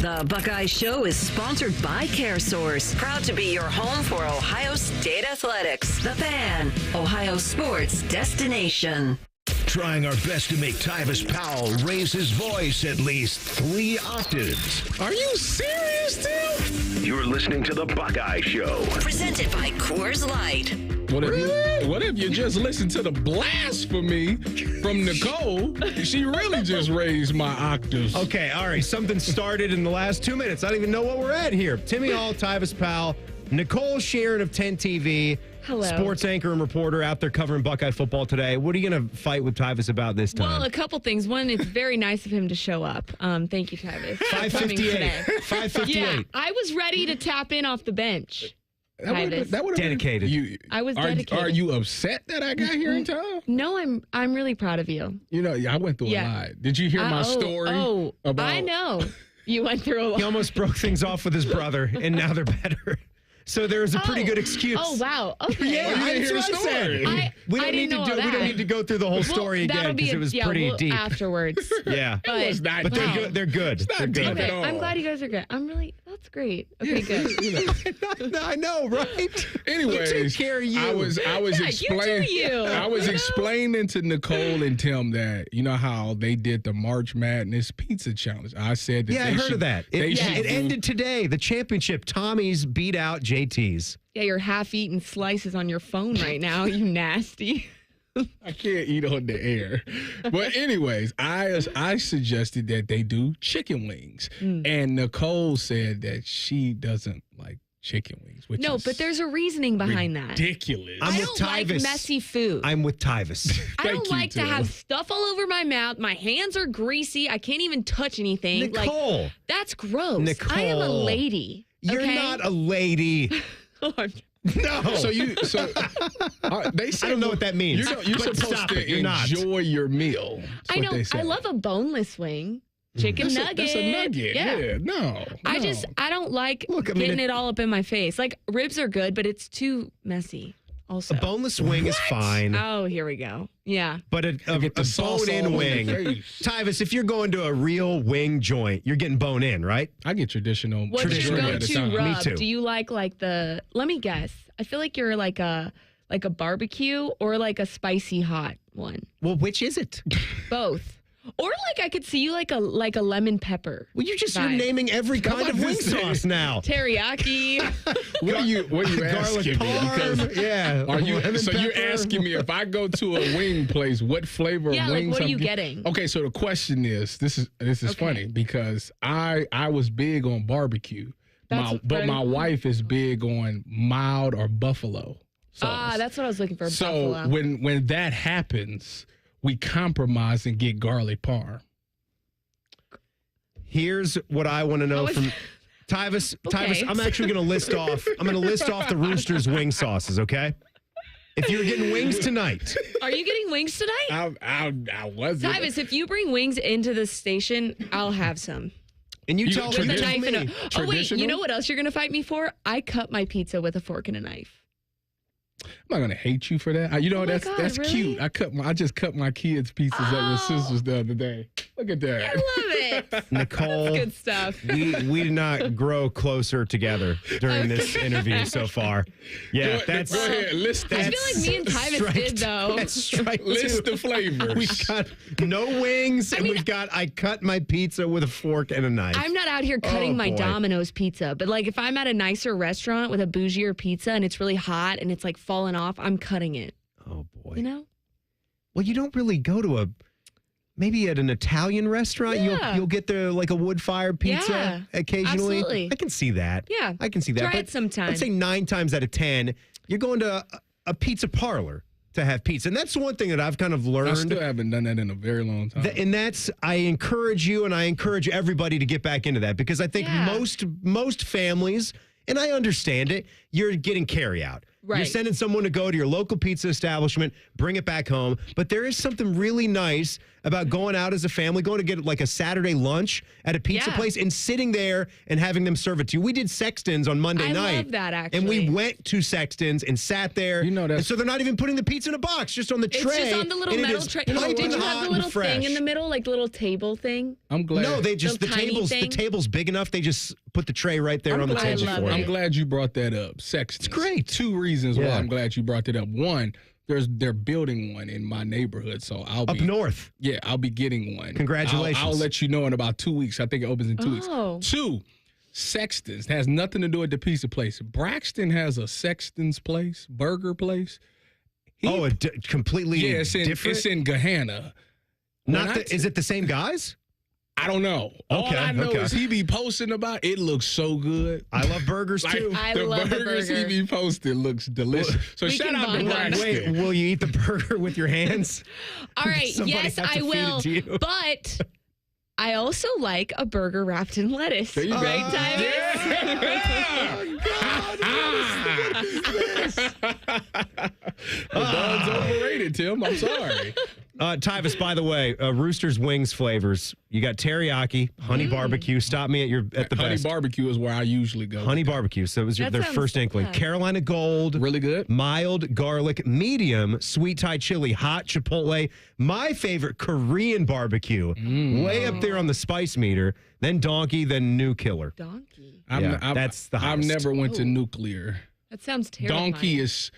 The Buckeye Show is sponsored by CareSource, proud to be your home for Ohio State Athletics. The Fan, Ohio sports destination. Trying our best to make Tyvis Powell raise his voice at least 3 octaves. Are you serious, Tim? You're listening to The Buckeye Show. Presented by Coors Light. What if you just listen to the blasphemy from Nicole? She really just raised my octaves. Okay, all right. Something started in the last 2 minutes. I don't even know what we're at here. Timmy Hall, Tyvis Powell, Nicole Sharon of 10 TV. Hello. Sports anchor and reporter out there covering Buckeye football today. What are you going to fight with Tyvis about this time? Well, a couple things. One, it's very nice of him to show up. Thank you, Tyvis. for coming today. 5:58. Yeah, I was ready to tap in off the bench. Tyvis. That would've dedicated. I was dedicated. Are you upset that I got here in time? No, I'm really proud of you. You know, I went through a lot. Did you hear my story? About I know. You went through a lot. He almost broke things off with his brother, and now they're better. So there's a pretty good excuse. Oh, wow. Okay. Yeah, that's what I said. We don't need to go through the whole story again because it was pretty deep. Afterwards. Yeah. But they're good. They're good. It's not deep at all. I'm glad you guys are good. That's great. Okay, good. I know, right? Anyways, take care of you. I was explaining. I was explaining to Nicole and Tim that you know how they did the March Madness Pizza Challenge. I said that. Yeah, I heard of that. It ended today. The championship. Tommy's beat out JT's. Yeah, you're half-eaten slices on your phone right now. You nasty. I can't eat on the air. But anyways, I suggested that they do chicken wings. And Nicole said that she doesn't like chicken wings. Which is but there's a reasoning behind that. Ridiculous. I don't like messy food. I'm with Tyvis. I don't like to have stuff all over my mouth. My hands are greasy. I can't even touch anything. Nicole. Like, that's gross. Nicole. I am a lady. You're not a lady. No. They say, I don't know what that means. You're supposed to enjoy your meal. I know. I love a boneless wing. Chicken nugget. That's a nugget. Yeah. No. I don't like getting it all up in my face. Like ribs are good, but it's too messy. Also, a boneless wing is fine. Oh, here we go. Yeah. But a bone-in wing. Tyvis, if you're going to a real wing joint, you're getting bone-in, right? I get traditional. What's your go-to rub? Me too. Do you like the? Let me guess. I feel like you're like a barbecue or like a spicy hot one. Well, which is it? Both. Or like I could see you like a lemon pepper. Well, you're naming every kind of wing sauce now. Teriyaki. What are you asking me? Because yeah. You're asking me if I go to a wing place, what flavor of wings? Like what are you getting? Okay, so the question is, this is funny because I was big on barbecue, but my wife is big on mild or buffalo sauce. That's what I was looking for. So buffalo. when that happens, we compromise and get garlic parm. Here's what I want to know from Tyvis. Okay. Tyvis, I'm actually going to list off. I'm going to list off the Roosters wing sauces. Okay. If you're getting wings tonight, are you getting wings tonight? I wasn't. Tyvis, if you bring wings into the station, I'll have some. And you tell with me. a knife and oh wait, you know what else you're going to fight me for? I cut my pizza with a fork and a knife. I'm not gonna hate you for that. You know, that's really? cute. I just cut my kids' pizzas at with sisters the other day. Look at that. I love it. Nicole, That's good stuff. we did not grow closer together during this interview so far. Yeah, Go ahead. List I feel like me and Tyvis did, though. That's strike List two. the flavors. We've got no wings, and we've got I cut my pizza with a fork and a knife. I'm not out here cutting my boy. Domino's pizza, but like if I'm at a nicer restaurant with a bougier pizza and it's really hot and it's like falling off, I'm cutting it. Oh boy. You know? Well, you don't really go to maybe at an Italian restaurant. Yeah. You'll get the like a wood-fired pizza Yeah, occasionally. absolutely. I can see that. Yeah. I can see that. Try but it sometime. I'd say 9 times out of 10, you're going to a pizza parlor to have pizza. And that's the one thing that I've kind of learned. I still haven't done that in a very long time. And that's, I encourage you and I encourage everybody to get back into that because I think most families, and I understand it, you're getting carry out. Right. You're sending someone to go to your local pizza establishment, bring it back home. But there is something really nice about going out as a family, going to get like a Saturday lunch at a pizza place and sitting there and having them serve it to you. We did Sexton's on Monday night. I love that, actually. And we went to Sexton's and sat there. You know that. So they're not even putting the pizza in a box, just on the tray. It's just on the little and it metal is tray. piping Did you hot have the and little thing fresh. in the middle, like the little table thing? I'm glad. No, they just Little tiny the thing? table's big enough. They just put the tray right there on the table for you. I'm glad you brought that up. Sexton's. It's great. 2 reasons why I'm glad you brought that up. One, they're building one in my neighborhood, so I'll be up north. Yeah, I'll be getting one. Congratulations. I'll let you know in about 2 weeks. I think it opens in 2 weeks. Oh. 2, Sexton's has nothing to do with the pizza place. Braxton has a Sexton's place, burger place. Completely different. It's in Gahanna. Is it the same guys? I don't know. All I know is he be posting about it. Looks so good. I love burgers too. I love the burgers burger. he be posting looks delicious. So We shout can out to bond on that. Braxton. Wait, will you eat the burger with your hands? All right, Somebody yes, has to I feed it will. to you. But I also like a burger wrapped in lettuce. There you go. Right, The bun's overrated, Tim. I'm sorry. Tyvis, by the way, Rooster's Wings flavors. You got teriyaki, honey barbecue. Stop me at the Honey best. barbecue is where I usually go. Honey barbecue. So it was That their sounds first so inkling. good. Carolina Gold. Really good. Mild garlic, medium sweet Thai chili, hot chipotle. My favorite, Korean barbecue. Way up there on the spice meter. Then donkey, then new killer. Donkey. That's the I've hottest. never went to nuclear. That sounds terrifying. Donkey is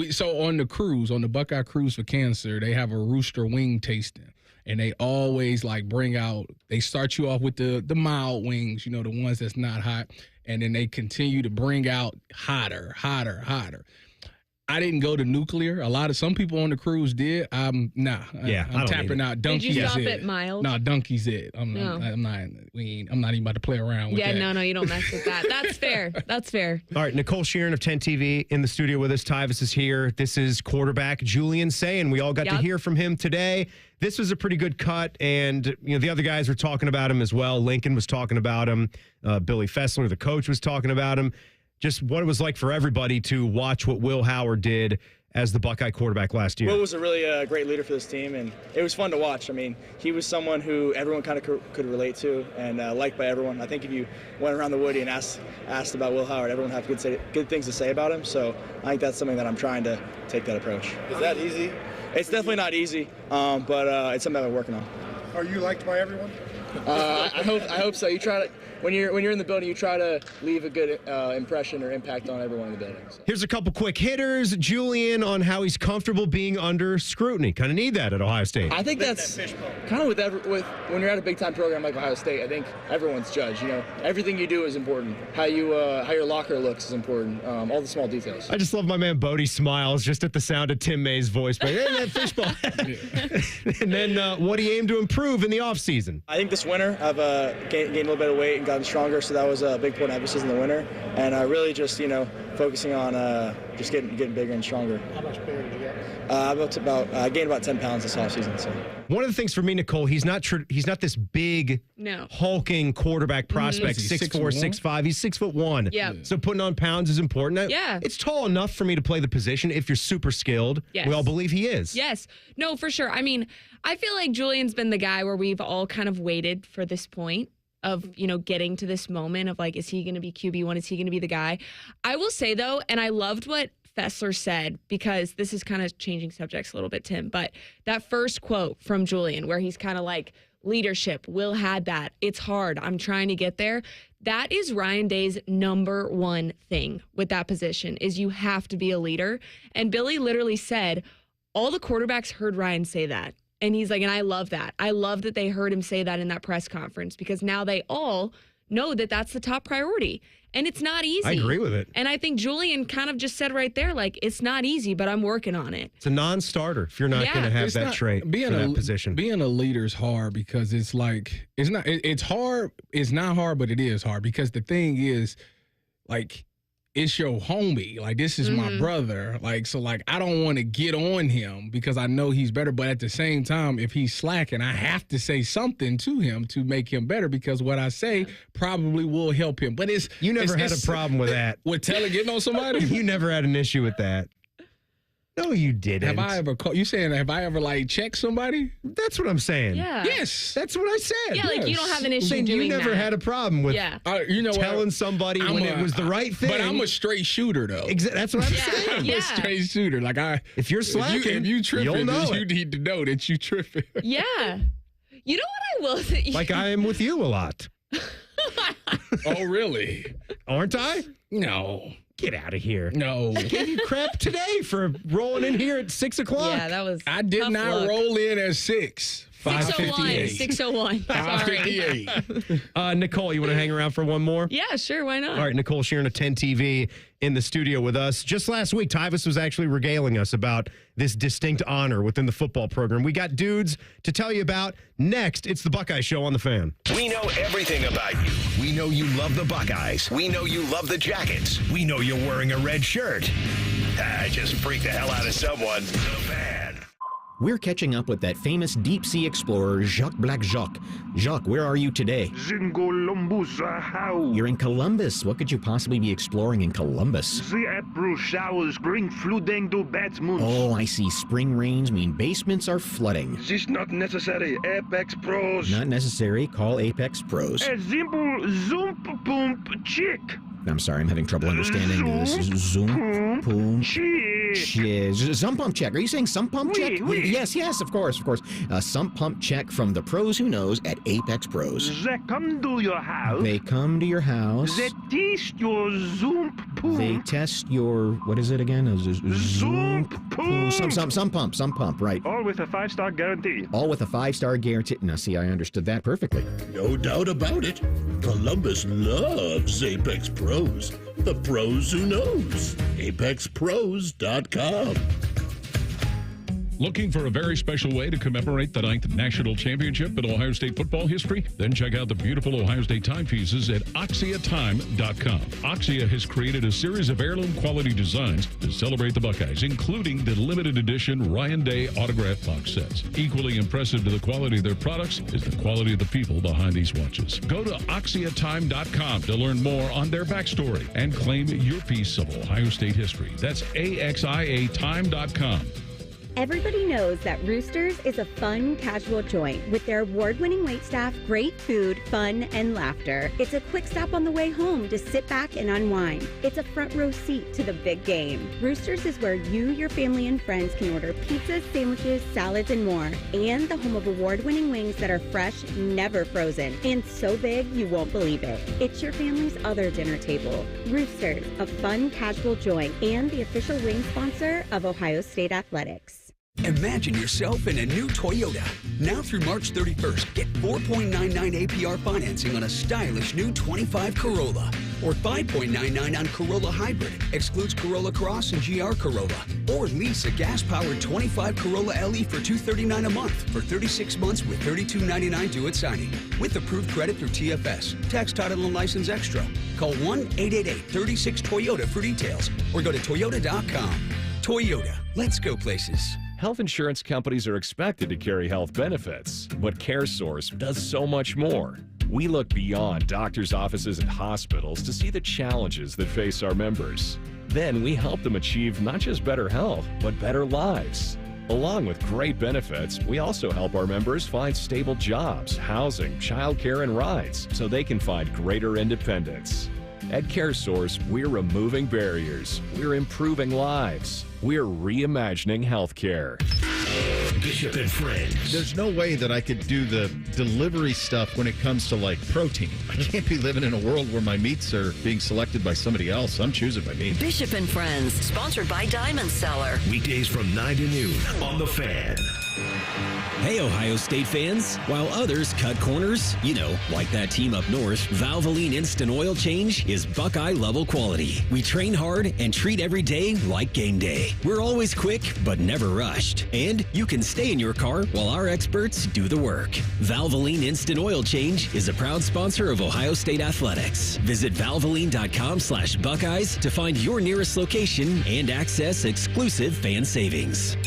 so on the cruise, on the Buckeye Cruise for Cancer, they have a rooster wing tasting. And they always like bring out, they start you off with the mild wings, the ones that's not hot. And then they continue to bring out hotter. I didn't go to nuclear. Some people on the cruise did. I'm tapping out. Donkey Did you is stop it. at mild? No, donkey's it. I'm No. not even about to play around with that. No, you don't mess with that. That's fair. That's fair. All right, Nicole Sheeran of 10 TV in the studio with us. Tyvis is here. This is quarterback Julian Sayin. We all got to hear from him today. This was a pretty good cut, and the other guys were talking about him as well. Lincoln was talking about him. Billy Fessler, the coach, was talking about him. Just what it was like for everybody to watch what Will Howard did as the Buckeye quarterback last year. Will was a really great leader for this team, and it was fun to watch. I mean, he was someone who everyone kind of could relate to and liked by everyone. I think if you went around the Woody and asked about Will Howard, everyone would have good things to say about him. So I think that's something that I'm trying to take that approach. Is that easy? It's definitely not easy, but it's something that we're working on. Are you liked by everyone? I hope so. You try to. When you're in the building, you try to leave a good impression or impact on everyone in the building. So. Here's a couple quick hitters. Julian on how he's comfortable being under scrutiny. Kind of need that at Ohio State. I think that's kind of with when you're at a big time program like Ohio State. I think everyone's judged. Everything you do is important. How your locker looks is important. All the small details. I just love my man Bodie smiles just at the sound of Tim May's voice. But hey, that fishbowl. And then what he aimed to improve in the offseason. I think this winter I've gained a little bit of weight and gotten stronger, so that was a big point of emphasis in the winter. And really just focusing on just getting bigger and stronger. How much bigger did you get? I gained about 10 pounds this offseason. So. One of the things for me, Nicole, he's not this big, hulking quarterback prospect, 6'4", 6'5". He's 6'1". Yeah. So putting on pounds is important. Yeah. It's tall enough for me to play the position if you're super skilled. Yes. We all believe he is. Yes. No, for sure. I mean, I feel like Julian's been the guy where we've all kind of waited for this point of, getting to this moment of like, is he going to be QB1? Is he going to be the guy? I will say, though, and I loved what Fessler said, because this is kind of changing subjects a little bit, Tim, but that first quote from Julian where he's kind of like, leadership, Will had that. It's hard. I'm trying to get there. That is Ryan Day's number one thing with that position is you have to be a leader. And Billy literally said, all the quarterbacks heard Ryan say that. And he's like, and I love that. I love that they heard him say that in that press conference because now they all know that that's the top priority. And it's not easy. I agree with it. And I think Julian kind of just said right there, like, it's not easy, but I'm working on it. It's a non-starter if you're not going to have that trait for that position. Being a leader is hard because it's like, it's hard. It's not hard, but it is hard because the thing is, like, it's your homie. Like, this is my brother. Like, so, like, I don't want to get on him because I know he's better. But at the same time, if he's slacking, I have to say something to him to make him better because what I say probably will help him. But you never had a problem with that. With getting on somebody? You never had an issue with that. No, you didn't. Have I ever called? You saying have I ever like checked somebody? That's what I'm saying. Yeah. Yes, that's what I said. Yeah, like you don't have an issue saying doing you never that. had a problem with telling somebody when it was the right thing. But I'm a straight shooter though. That's what I'm saying. I'm a straight shooter. Like if you're slacking, if you tripping, you'll know you need to know that you tripping. Yeah. You know what I will say? Like I am with you a lot. Oh, really? Aren't I? No. Get out of here. No. I gave you crap today for rolling in here at 6 o'clock. Yeah, that was I did not roll in at 6. 6:01. 6:01. 5:58. Nicole, you want to hang around for one more? Yeah, sure. Why not? All right, Nicole sharing a 10 TV in the studio with us. Just last week, Tyvis was actually regaling us about this distinct honor within the football program. We got dudes to tell you about. Next, it's the Buckeye Show on the Fan. We know everything about you. We know you love the Buckeyes. We know you love the Jackets. We know you're wearing a red shirt. I just freaked the hell out of someone. The Fan. We're catching up with that famous deep-sea explorer, Jacques Black Jacques. Jacques, where are you today? In Columbus, how? You're in Columbus. What could you possibly be exploring in Columbus? The April showers bring flooding to Batmund. Oh, I see. Spring rains mean basements are flooding. This not necessary. Apex Pros. Not necessary. Call Apex Pros. A simple zoom pump chick. I'm sorry, I'm having trouble understanding this. Zoom pump check. Sump pump check. Are you saying sump pump check? Yes, of course. A sump pump check from the pros who knows at Apex Pros. They come to your house. They come to your house. They test your zoom pump. They test your, what is it again? Zoom pump. Some pump, right. All with a 5-star guarantee. All with a 5-star guarantee. Now, see, I understood that perfectly. No doubt about it. Columbus loves Apex Pros. The pros who knows. ApexPros.com. Looking for a very special way to commemorate the 9th National Championship in Ohio State football history? Then check out the beautiful Ohio State timepieces at OxiaTime.com. Oxia has created a series of heirloom quality designs to celebrate the Buckeyes, including the limited edition Ryan Day autograph box sets. Equally impressive to the quality of their products is the quality of the people behind these watches. Go to OxiaTime.com to learn more on their backstory and claim your piece of Ohio State history. That's AXIATime.com. Everybody knows that Roosters is a fun, casual joint with their award-winning waitstaff, great food, fun, and laughter. It's a quick stop on the way home to sit back and unwind. It's a front row seat to the big game. Roosters is where you, your family, and friends can order pizzas, sandwiches, salads, and more. And the home of award-winning wings that are fresh, never frozen, and so big you won't believe it. It's your family's other dinner table. Roosters, a fun, casual joint, and the official wing sponsor of Ohio State Athletics. Imagine yourself in a new Toyota. Now through March 31st, get 4.99 APR financing on a stylish new 25 Corolla. Or 5.99 on Corolla Hybrid. Excludes Corolla Cross and GR Corolla. Or lease a gas-powered 25 Corolla LE for $239 a month for 36 months with $32.99 due at signing. With approved credit through TFS. Tax, title, and license extra. Call 1-888-36-TOYOTA for details. Or go to Toyota.com. Toyota. Let's go places. Health insurance companies are expected to carry health benefits, but CareSource does so much more. We look beyond doctors' offices and hospitals to see the challenges that face our members. Then we help them achieve not just better health, but better lives. Along with great benefits, we also help our members find stable jobs, housing, childcare, and rides so they can find greater independence. At CareSource, we're removing barriers. We're improving lives. We're reimagining healthcare. Bishop and Friends. There's no way that I could do the delivery stuff when it comes to like protein. I can't be living in a world where my meats are being selected by somebody else. I'm choosing my meat. Bishop and Friends, sponsored by Diamond Seller. Weekdays from 9 to noon on The Fan. Hey, Ohio State fans. While others cut corners, like that team up north, Valvoline Instant Oil Change is Buckeye-level quality. We train hard and treat every day like game day. We're always quick, but never rushed. And you can stay in your car while our experts do the work. Valvoline Instant Oil Change is a proud sponsor of Ohio State Athletics. Visit valvoline.com/Buckeyes to find your nearest location and access exclusive fan savings.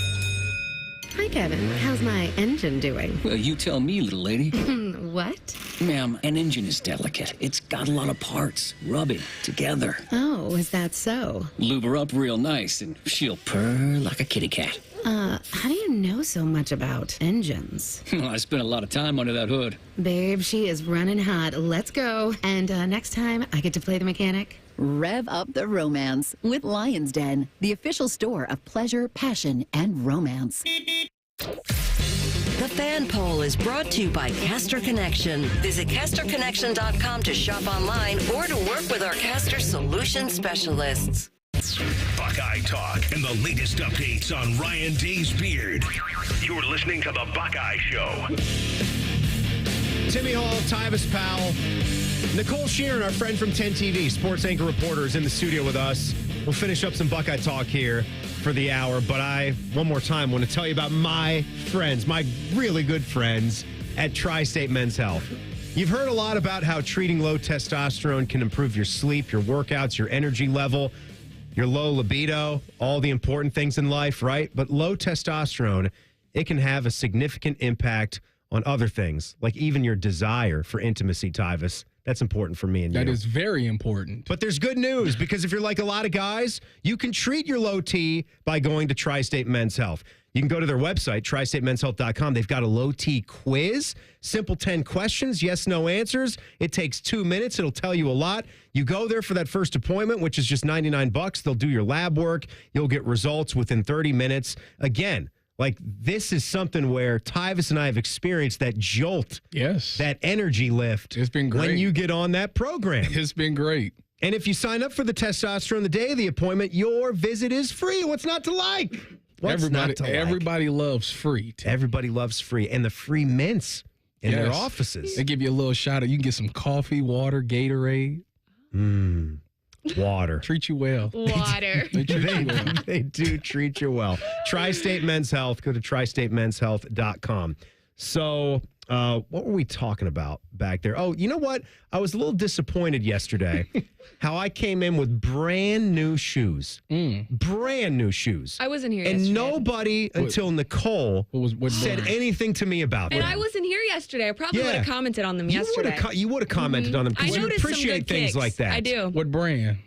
Hi, Kevin. How's my engine doing? Well, you tell me, little lady. What? Ma'am, an engine is delicate. It's got a lot of parts. Rub it together. Oh, is that so? Lube her up real nice, and she'll purr like a kitty cat. How do you know so much about engines? Well, I spent a lot of time under that hood. Babe, she is running hot. Let's go. And next time, I get to play the mechanic. Rev up the romance with Lion's Den, the official store of pleasure, passion, and romance. The Fan Poll is brought to you by Caster Connection. Visit CasterConnection.com to shop online or to work with our Caster Solution Specialists. Buckeye Talk and the latest updates on Ryan Day's beard. You're listening to The Buckeye Show. Timmy Hall, Tyvis Powell, Nicole Sheeran, our friend from 10 TV, sports anchor reporter, is in the studio with us. We'll finish up some Buckeye Talk here for the hour, but I, one more time, want to tell you about my friends, my really good friends at Tri-State Men's Health. You've heard a lot about how treating low testosterone can improve your sleep, your workouts, your energy level, your low libido, all the important things in life, right? But low testosterone, it can have a significant impact on other things, like even your desire for intimacy, Tyvis. That's important for me and you. That is very important. But there's good news, because if you're like a lot of guys, you can treat your low T by going to Tri-State Men's Health. You can go to their website, tristatemenshealth.com. They've got a low T quiz, simple 10 questions, yes, no answers. It takes 2 minutes. It'll tell you a lot. You go there for that first appointment, which is just $99. They'll do your lab work. You'll get results within 30 minutes. Again, like, this is something where Tyvis and I have experienced that jolt. Yes. That energy lift. It's been great. When you get on that program. It's been great. And if you sign up for the testosterone the day of the appointment, your visit is free. What's not to like? Everybody loves free. Everybody loves free. And the free mints in their offices. They give you a little shot of, you can get some coffee, water, Gatorade. Water. Treat you well. Water. They do treat you well. Tri-State Men's Health. Go to tristatemenshealth.com. So, what were we talking about back there? Oh, you know what? I was a little disappointed yesterday how I came in with brand new shoes. Brand new shoes. I wasn't here and yesterday. nobody until Nicole said anything to me about them. And I wasn't here yesterday. I probably would have commented on them yesterday. You would have commented on them because you noticed some appreciate good things kicks. like that. I do. What brand?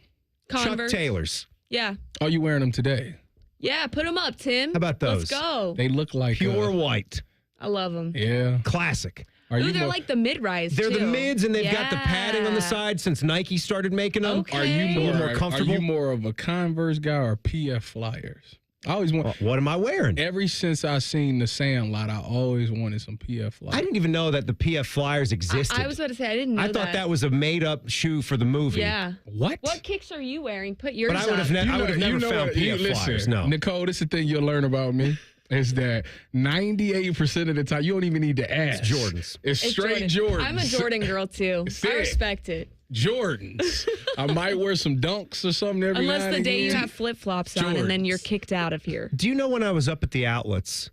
Converse. Chuck Taylor's. Yeah. Are you wearing them today? Yeah, put them up, Tim. How about those? Let's go. They look like pure white. I love them. Yeah. Classic. Ooh, they're like the mid-rise, They're too. the mids, and they've got the padding on the side since Nike started making them. Okay. Are you more comfortable? Are you more of a Converse guy or PF Flyers? I always want. What am I wearing? Ever since I seen the Sandlot, I always wanted some PF Flyers. I didn't even know that the PF Flyers existed. I was about to say, I didn't know I thought that was a made-up shoe for the movie. Yeah. What? What kicks are you wearing? Put yours But I would have never found PF Flyers. No. Nicole, this is the thing you'll learn about me. Is that 98% of the time, you don't even need to ask. It's Jordans. It's straight Jordans. I'm a Jordan girl, too. I respect it. Jordans. I might wear some Dunks or something every Unless now and the day you again. have flip-flops on and then you're kicked out of here. Do you know when I was up at the outlets,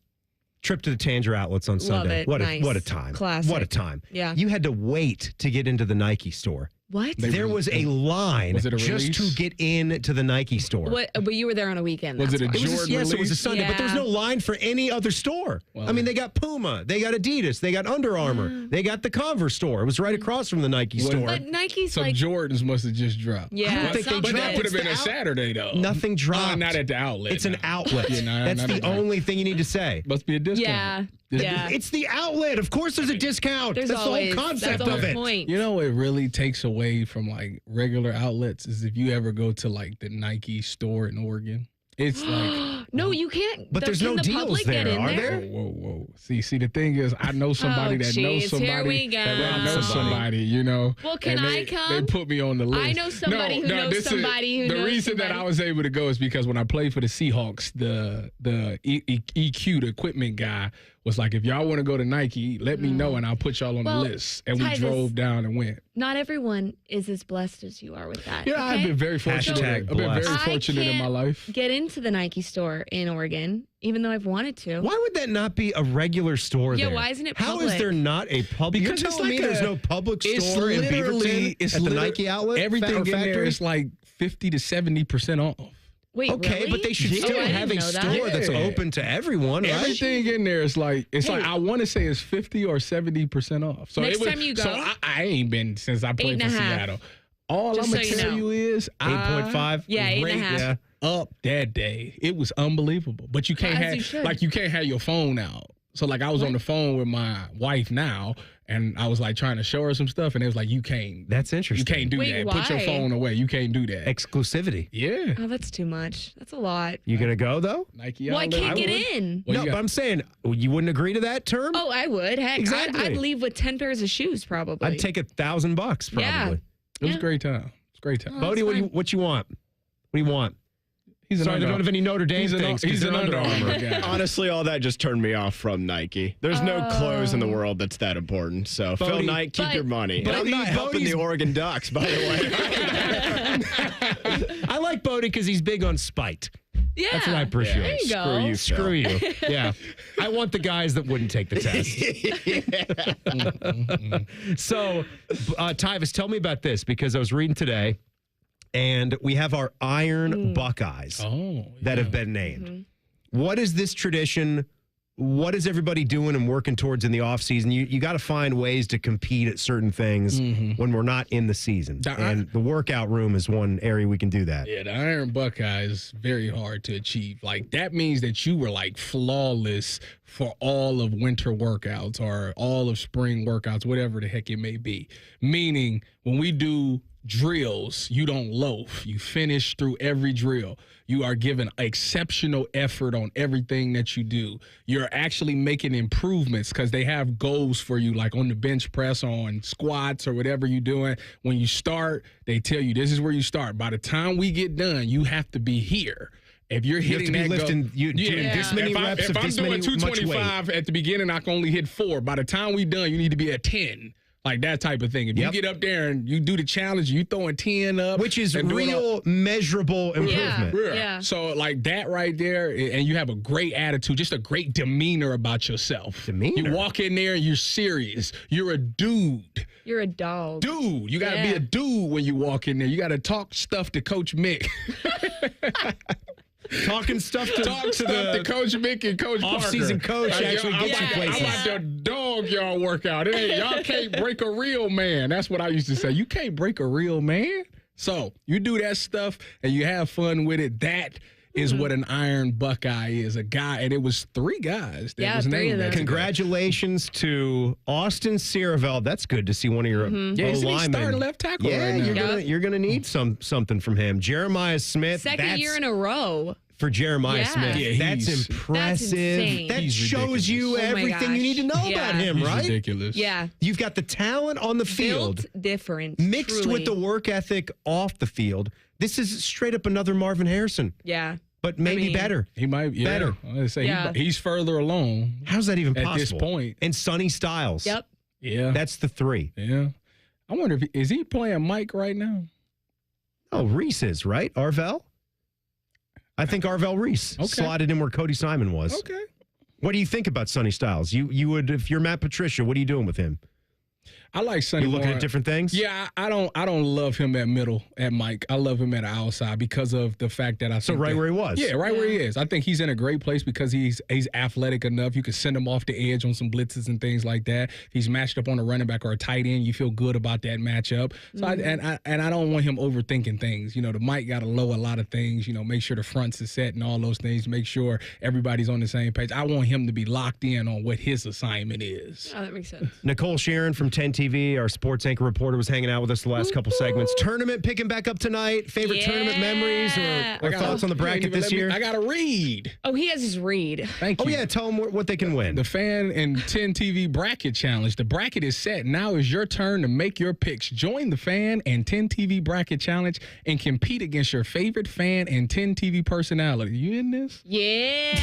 trip to the Tanger outlets on Sunday? it. What Nice. a time. Classic. What a time. Yeah. You had to wait to get into the Nike store. What? There was a line Was it a just release? to get into the Nike store. What? But you were there on a weekend. Was that's it a why. Jordan Yes, it was a release? Sunday, but there was no line for any other store. Well, I mean, they got Puma, they got Adidas, they got Under Armour, they got the Converse store. It was right across from the Nike store. But Nike's Some like... Jordans must have just dropped. Yeah, I don't think they some But dropped. that did. would have been a It's the Saturday, though. Nothing dropped. Not at the outlet. It's an no. outlet. Yeah, That's not the at the outlet. only thing you need to say. Must be a discount. Yeah. Yeah. It's the outlet. Of course there's a discount. There's that's always, the whole concept that's the of whole it. point. You know what really takes away from like regular outlets is if you ever go to like the Nike store in Oregon. It's like no, you can't. But there's no the deals public there, get in are there? there? whoa. See, the thing is, I know somebody that knows geez, somebody here we go. that knows somebody, you know. Well, can and I come? They put me on the list. I know somebody who knows somebody who knows The reason that I was able to go is because when I played for the Seahawks, the EQ, the equipment guy, was like, if y'all want to go to Nike, let me know and I'll put y'all on the list. And we Tyvis, drove down and went. Not everyone is as blessed as you are with that. Yeah, I've been very fortunate. I've been very fortunate in my life. Get into the Nike store in Oregon, even though I've wanted to. Why would that not be a regular store Yeah, there? why isn't it How public? is there not a public? Because You're it's telling like me there's no public store in Beaverton at the Nike outlet? Everything in there factory? is like 50 to 70% off. Wait, okay, really? but they should Oh, still I didn't have a know store that. that's open to everyone, right? Everything in there is like I want to say it's 50 or 70% off. So Next time you go- So I ain't been since I played for 8.5. Seattle. All Just I'm gonna so you tell know. you is 8.5. Yeah, 8.5. up that day. It was unbelievable. But you can't As you should. you can't have your phone out. So like I was on the phone with my wife now, and I was like trying to show her some stuff, and it was like you can't. That's interesting. You can't do Wait, that. Put your why? phone away. You can't do that. Exclusivity. Yeah. Oh, that's too much. That's a lot. You gonna go though? Nike Well, I outlet. can't get would. in. Well, no, you but got- I'm saying you wouldn't agree to that term. Oh, I would. Heck, Exactly. I'd leave with 10 pairs of shoes probably. I'd take $1,000 probably. Yeah. It was Yeah. a great time. It's a great time. Oh, Bodie, that's what you want? What do you want? He's Sorry, they don't have any Notre Dame things. 'cause He's they're an Under Armour Armour. guy. Honestly, all that just turned me off from Nike. There's no clothes in the world that's that important. So, Phil Bodie- Knight, keep but- your money. And Bodie- I'm not helping Bodie's- the Oregon Ducks, by the way. I like Bodie because he's big on spite. Yeah. That's what I appreciate. There you go. Screw you, Phil. Screw you. Yeah. I want the guys that wouldn't take the test. So, Tyvis, tell me about this because I was reading today and we have our Iron Buckeyes that have been named. What is this tradition? What is everybody doing and working towards in the offseason? You got to find ways to compete at certain things when we're not in the season. And the workout room is one area we can do that. Yeah, the Iron Buckeye is very hard to achieve. Like, that means that you were, like, flawless for all of winter workouts or all of spring workouts, whatever the heck it may be. Meaning, when we do drills, you don't loaf. You finish through every drill. You are given exceptional effort on everything that you do. You're actually making improvements because they have goals for you, like on the bench press, on squats, or whatever you're doing. When you start, they tell you this is where you start. By the time we get done, you have to be here. If you're You have hitting to be that lifting goal, doing this many reps if of I'm this doing many, much 225 at the beginning, I can only hit 4. By the time we done, you need to be at 10. Like that type of thing. If you get up there and you do the challenge, you throwing 10 up. Which is and doing real, measurable improvement. Yeah. So like that right there, and you have a great attitude, just a great demeanor about yourself. Demeanor? You walk in there and you're serious. You're a dude. You're a dog. Dude, you got to be a dude when you walk in there. You got to talk stuff to Coach Mick. Talking stuff to Coach Mick and Coach Parker. off-season coach actually gets you places. I'm about to dog y'all workout. Hey, y'all can't break a real man. That's what I used to say. You can't break a real man. So you do that stuff and you have fun with it. That is what an Iron Buckeye is. A guy, and it was 3 guys that was 3 named of them. that. Congratulations to Austin Sierraveld. That's good to see one of your Yeah, he's linemen. starting left tackle Yeah, right now. you're gonna need something from him. Jeremiah Smith. Second year in a row. For Jeremiah Yeah. Smith. Yeah, That's he's- impressive. insane. That He's shows you ridiculous. Oh my everything you need to know gosh. about Yeah. him, He's right? ridiculous. Yeah. You've got the talent on the field Built different. mixed truly. with the work ethic off the field. This is straight up another Marvin Harrison, Yeah. but maybe mean- better. He might be Better. I was gonna say Yeah. he's further along How's that even at possible? this point. And Sonny Styles. Yep. Yeah. That's the 3. Yeah. I wonder if is he playing Mike right now? Oh, Reese is, right? Arvell? I think Arvell Reese slotted in where Cody Simon was. Okay. What do you think about Sonny Styles? You would, if you're Matt Patricia, what are you doing with him? I like Sonny. You looking Moore. at different things? Yeah, I don't love him at middle at Mike. I love him at outside because of the fact that I think right where he was. Yeah, right where he is. I think he's in a great place because he's athletic enough. You can send him off the edge on some blitzes and things like that. If he's matched up on a running back or a tight end, you feel good about that matchup. So I don't want him overthinking things. You know, the Mike got to low a lot of things. You know, make sure the fronts is set and all those things. Make sure everybody's on the same page. I want him to be locked in on what his assignment is. Oh, that makes sense. Nicole Sharon from 10 TV, our sports anchor reporter, was hanging out with us the last couple segments. Tournament picking back up tonight. Favorite tournament memories or thoughts on the bracket this year? I got to read. Oh, he has his read. Thank you. Oh, yeah. Tell them what they can win. The Fan and 10 TV Bracket Challenge. The bracket is set. Now is your turn to make your picks. Join the Fan and 10 TV Bracket Challenge and compete against your favorite Fan and 10 TV personality. You in this? Yeah.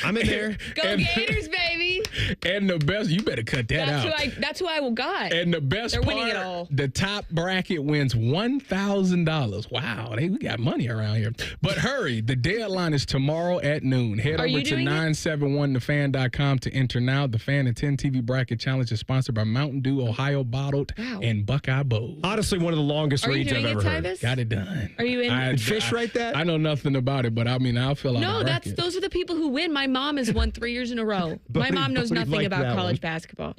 I'm in there. Go Gators, baby. And the best, you better cut that out. That's who I got. And the best They're part, winning it all. the top bracket wins $1,000. Wow, we got money around here. But hurry, the deadline is tomorrow at noon. Head over to 971thefan.com to enter now. The Fan and 10 TV Bracket Challenge is sponsored by Mountain Dew, Ohio Bottled, and Buckeye Bowl. Honestly, one of the longest reads I've ever heard. Got it done. Are you in? Did Fish write that? I know nothing about it, but I mean, I'll fill out No, the bracket. those are the people who win. My mom has won 3 years in a row. My mom knows nothing about college basketball.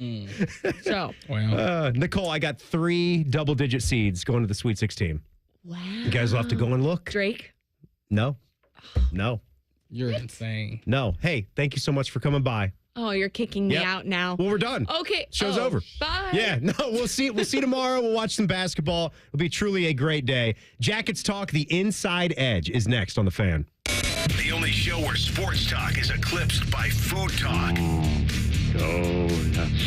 So, Nicole, I got 3 double-digit seeds going to the Sweet 16. Wow. You guys will have to go and look. Drake? No. You're insane. No. Hey, thank you so much for coming by. Oh, you're kicking me out now. Well, we're done. Okay. Show's over. Bye. Yeah, no, we'll see tomorrow. We'll watch some basketball. It'll be truly a great day. Jackets Talk, the Inside Edge, is next on The Fan. The only show where sports talk is eclipsed by food talk.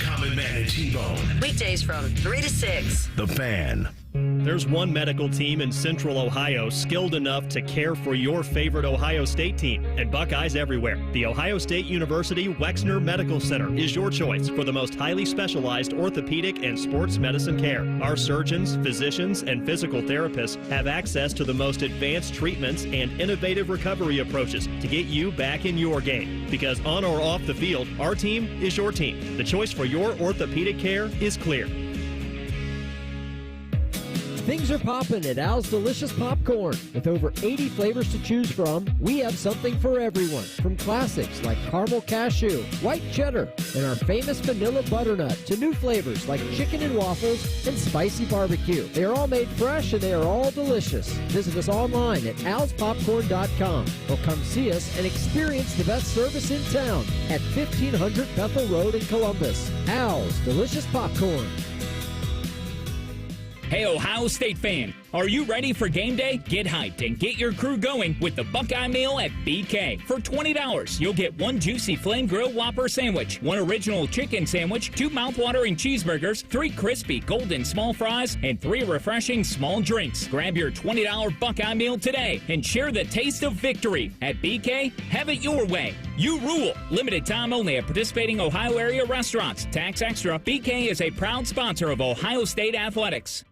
Common Man and T-Bone. Weekdays from 3 to 6. The Fan. There's one medical team in Central Ohio skilled enough to care for your favorite Ohio State team, and Buckeyes everywhere. The Ohio State University Wexner Medical Center is your choice for the most highly specialized orthopedic and sports medicine care. Our surgeons, physicians, and physical therapists have access to the most advanced treatments and innovative recovery approaches to get you back in your game. Because on or off the field, our team is your team. The choice for your orthopedic care is clear. Things are popping at Al's Delicious Popcorn. With over 80 flavors to choose from, we have something for everyone. From classics like caramel cashew, white cheddar, and our famous vanilla butternut to new flavors like chicken and waffles and spicy barbecue. They are all made fresh and they are all delicious. Visit us online at alspopcorn.com or come see us and experience the best service in town at 1500 Bethel Road in Columbus. Al's Delicious Popcorn. Hey, Ohio State fan, are you ready for game day? Get hyped and get your crew going with the Buckeye Meal at BK. For $20, you'll get 1 juicy flame grilled Whopper sandwich, 1 original chicken sandwich, 2 mouthwatering cheeseburgers, 3 crispy golden small fries, and 3 refreshing small drinks. Grab your $20 Buckeye Meal today and share the taste of victory. At BK, have it your way. You rule. Limited time only at participating Ohio area restaurants. Tax extra. BK is a proud sponsor of Ohio State Athletics.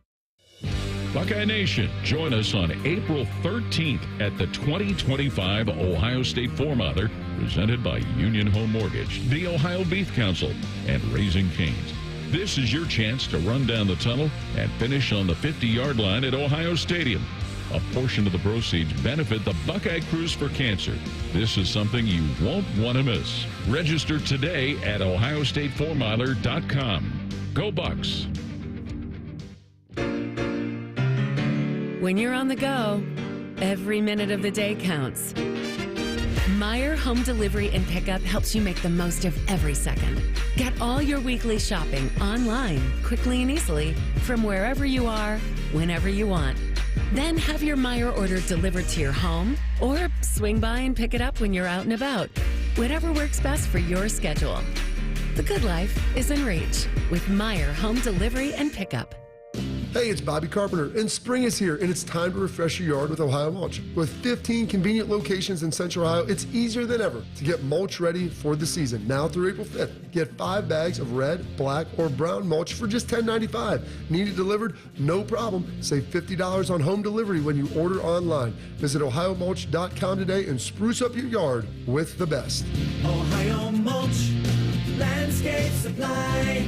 Buckeye Nation, join us on April 13th at the 2025 Ohio State Four-Mother, presented by Union Home Mortgage, the Ohio Beef Council, and Raising Cane's. This is your chance to run down the tunnel and finish on the 50-yard line at Ohio Stadium. A portion of the proceeds benefit the Buckeye Cruise for Cancer. This is something you won't want to miss. Register today at ohiostatefourmiler.com. Go Bucks! When you're on the go, every minute of the day counts. Meijer Home Delivery and Pickup helps you make the most of every second. Get all your weekly shopping online, quickly and easily, from wherever you are, whenever you want. Then have your Meijer order delivered to your home, or swing by and pick it up when you're out and about. Whatever works best for your schedule. The good life is in reach with Meijer Home Delivery and Pickup. Hey, it's Bobby Carpenter, and spring is here, and it's time to refresh your yard with Ohio Mulch. With 15 convenient locations in Central Ohio, it's easier than ever to get mulch ready for the season. Now through April 5th, get 5 bags of red, black, or brown mulch for just $10.95. Need it delivered? No problem. Save $50 on home delivery when you order online. Visit OhioMulch.com today and spruce up your yard with the best. Ohio Mulch, landscape supply.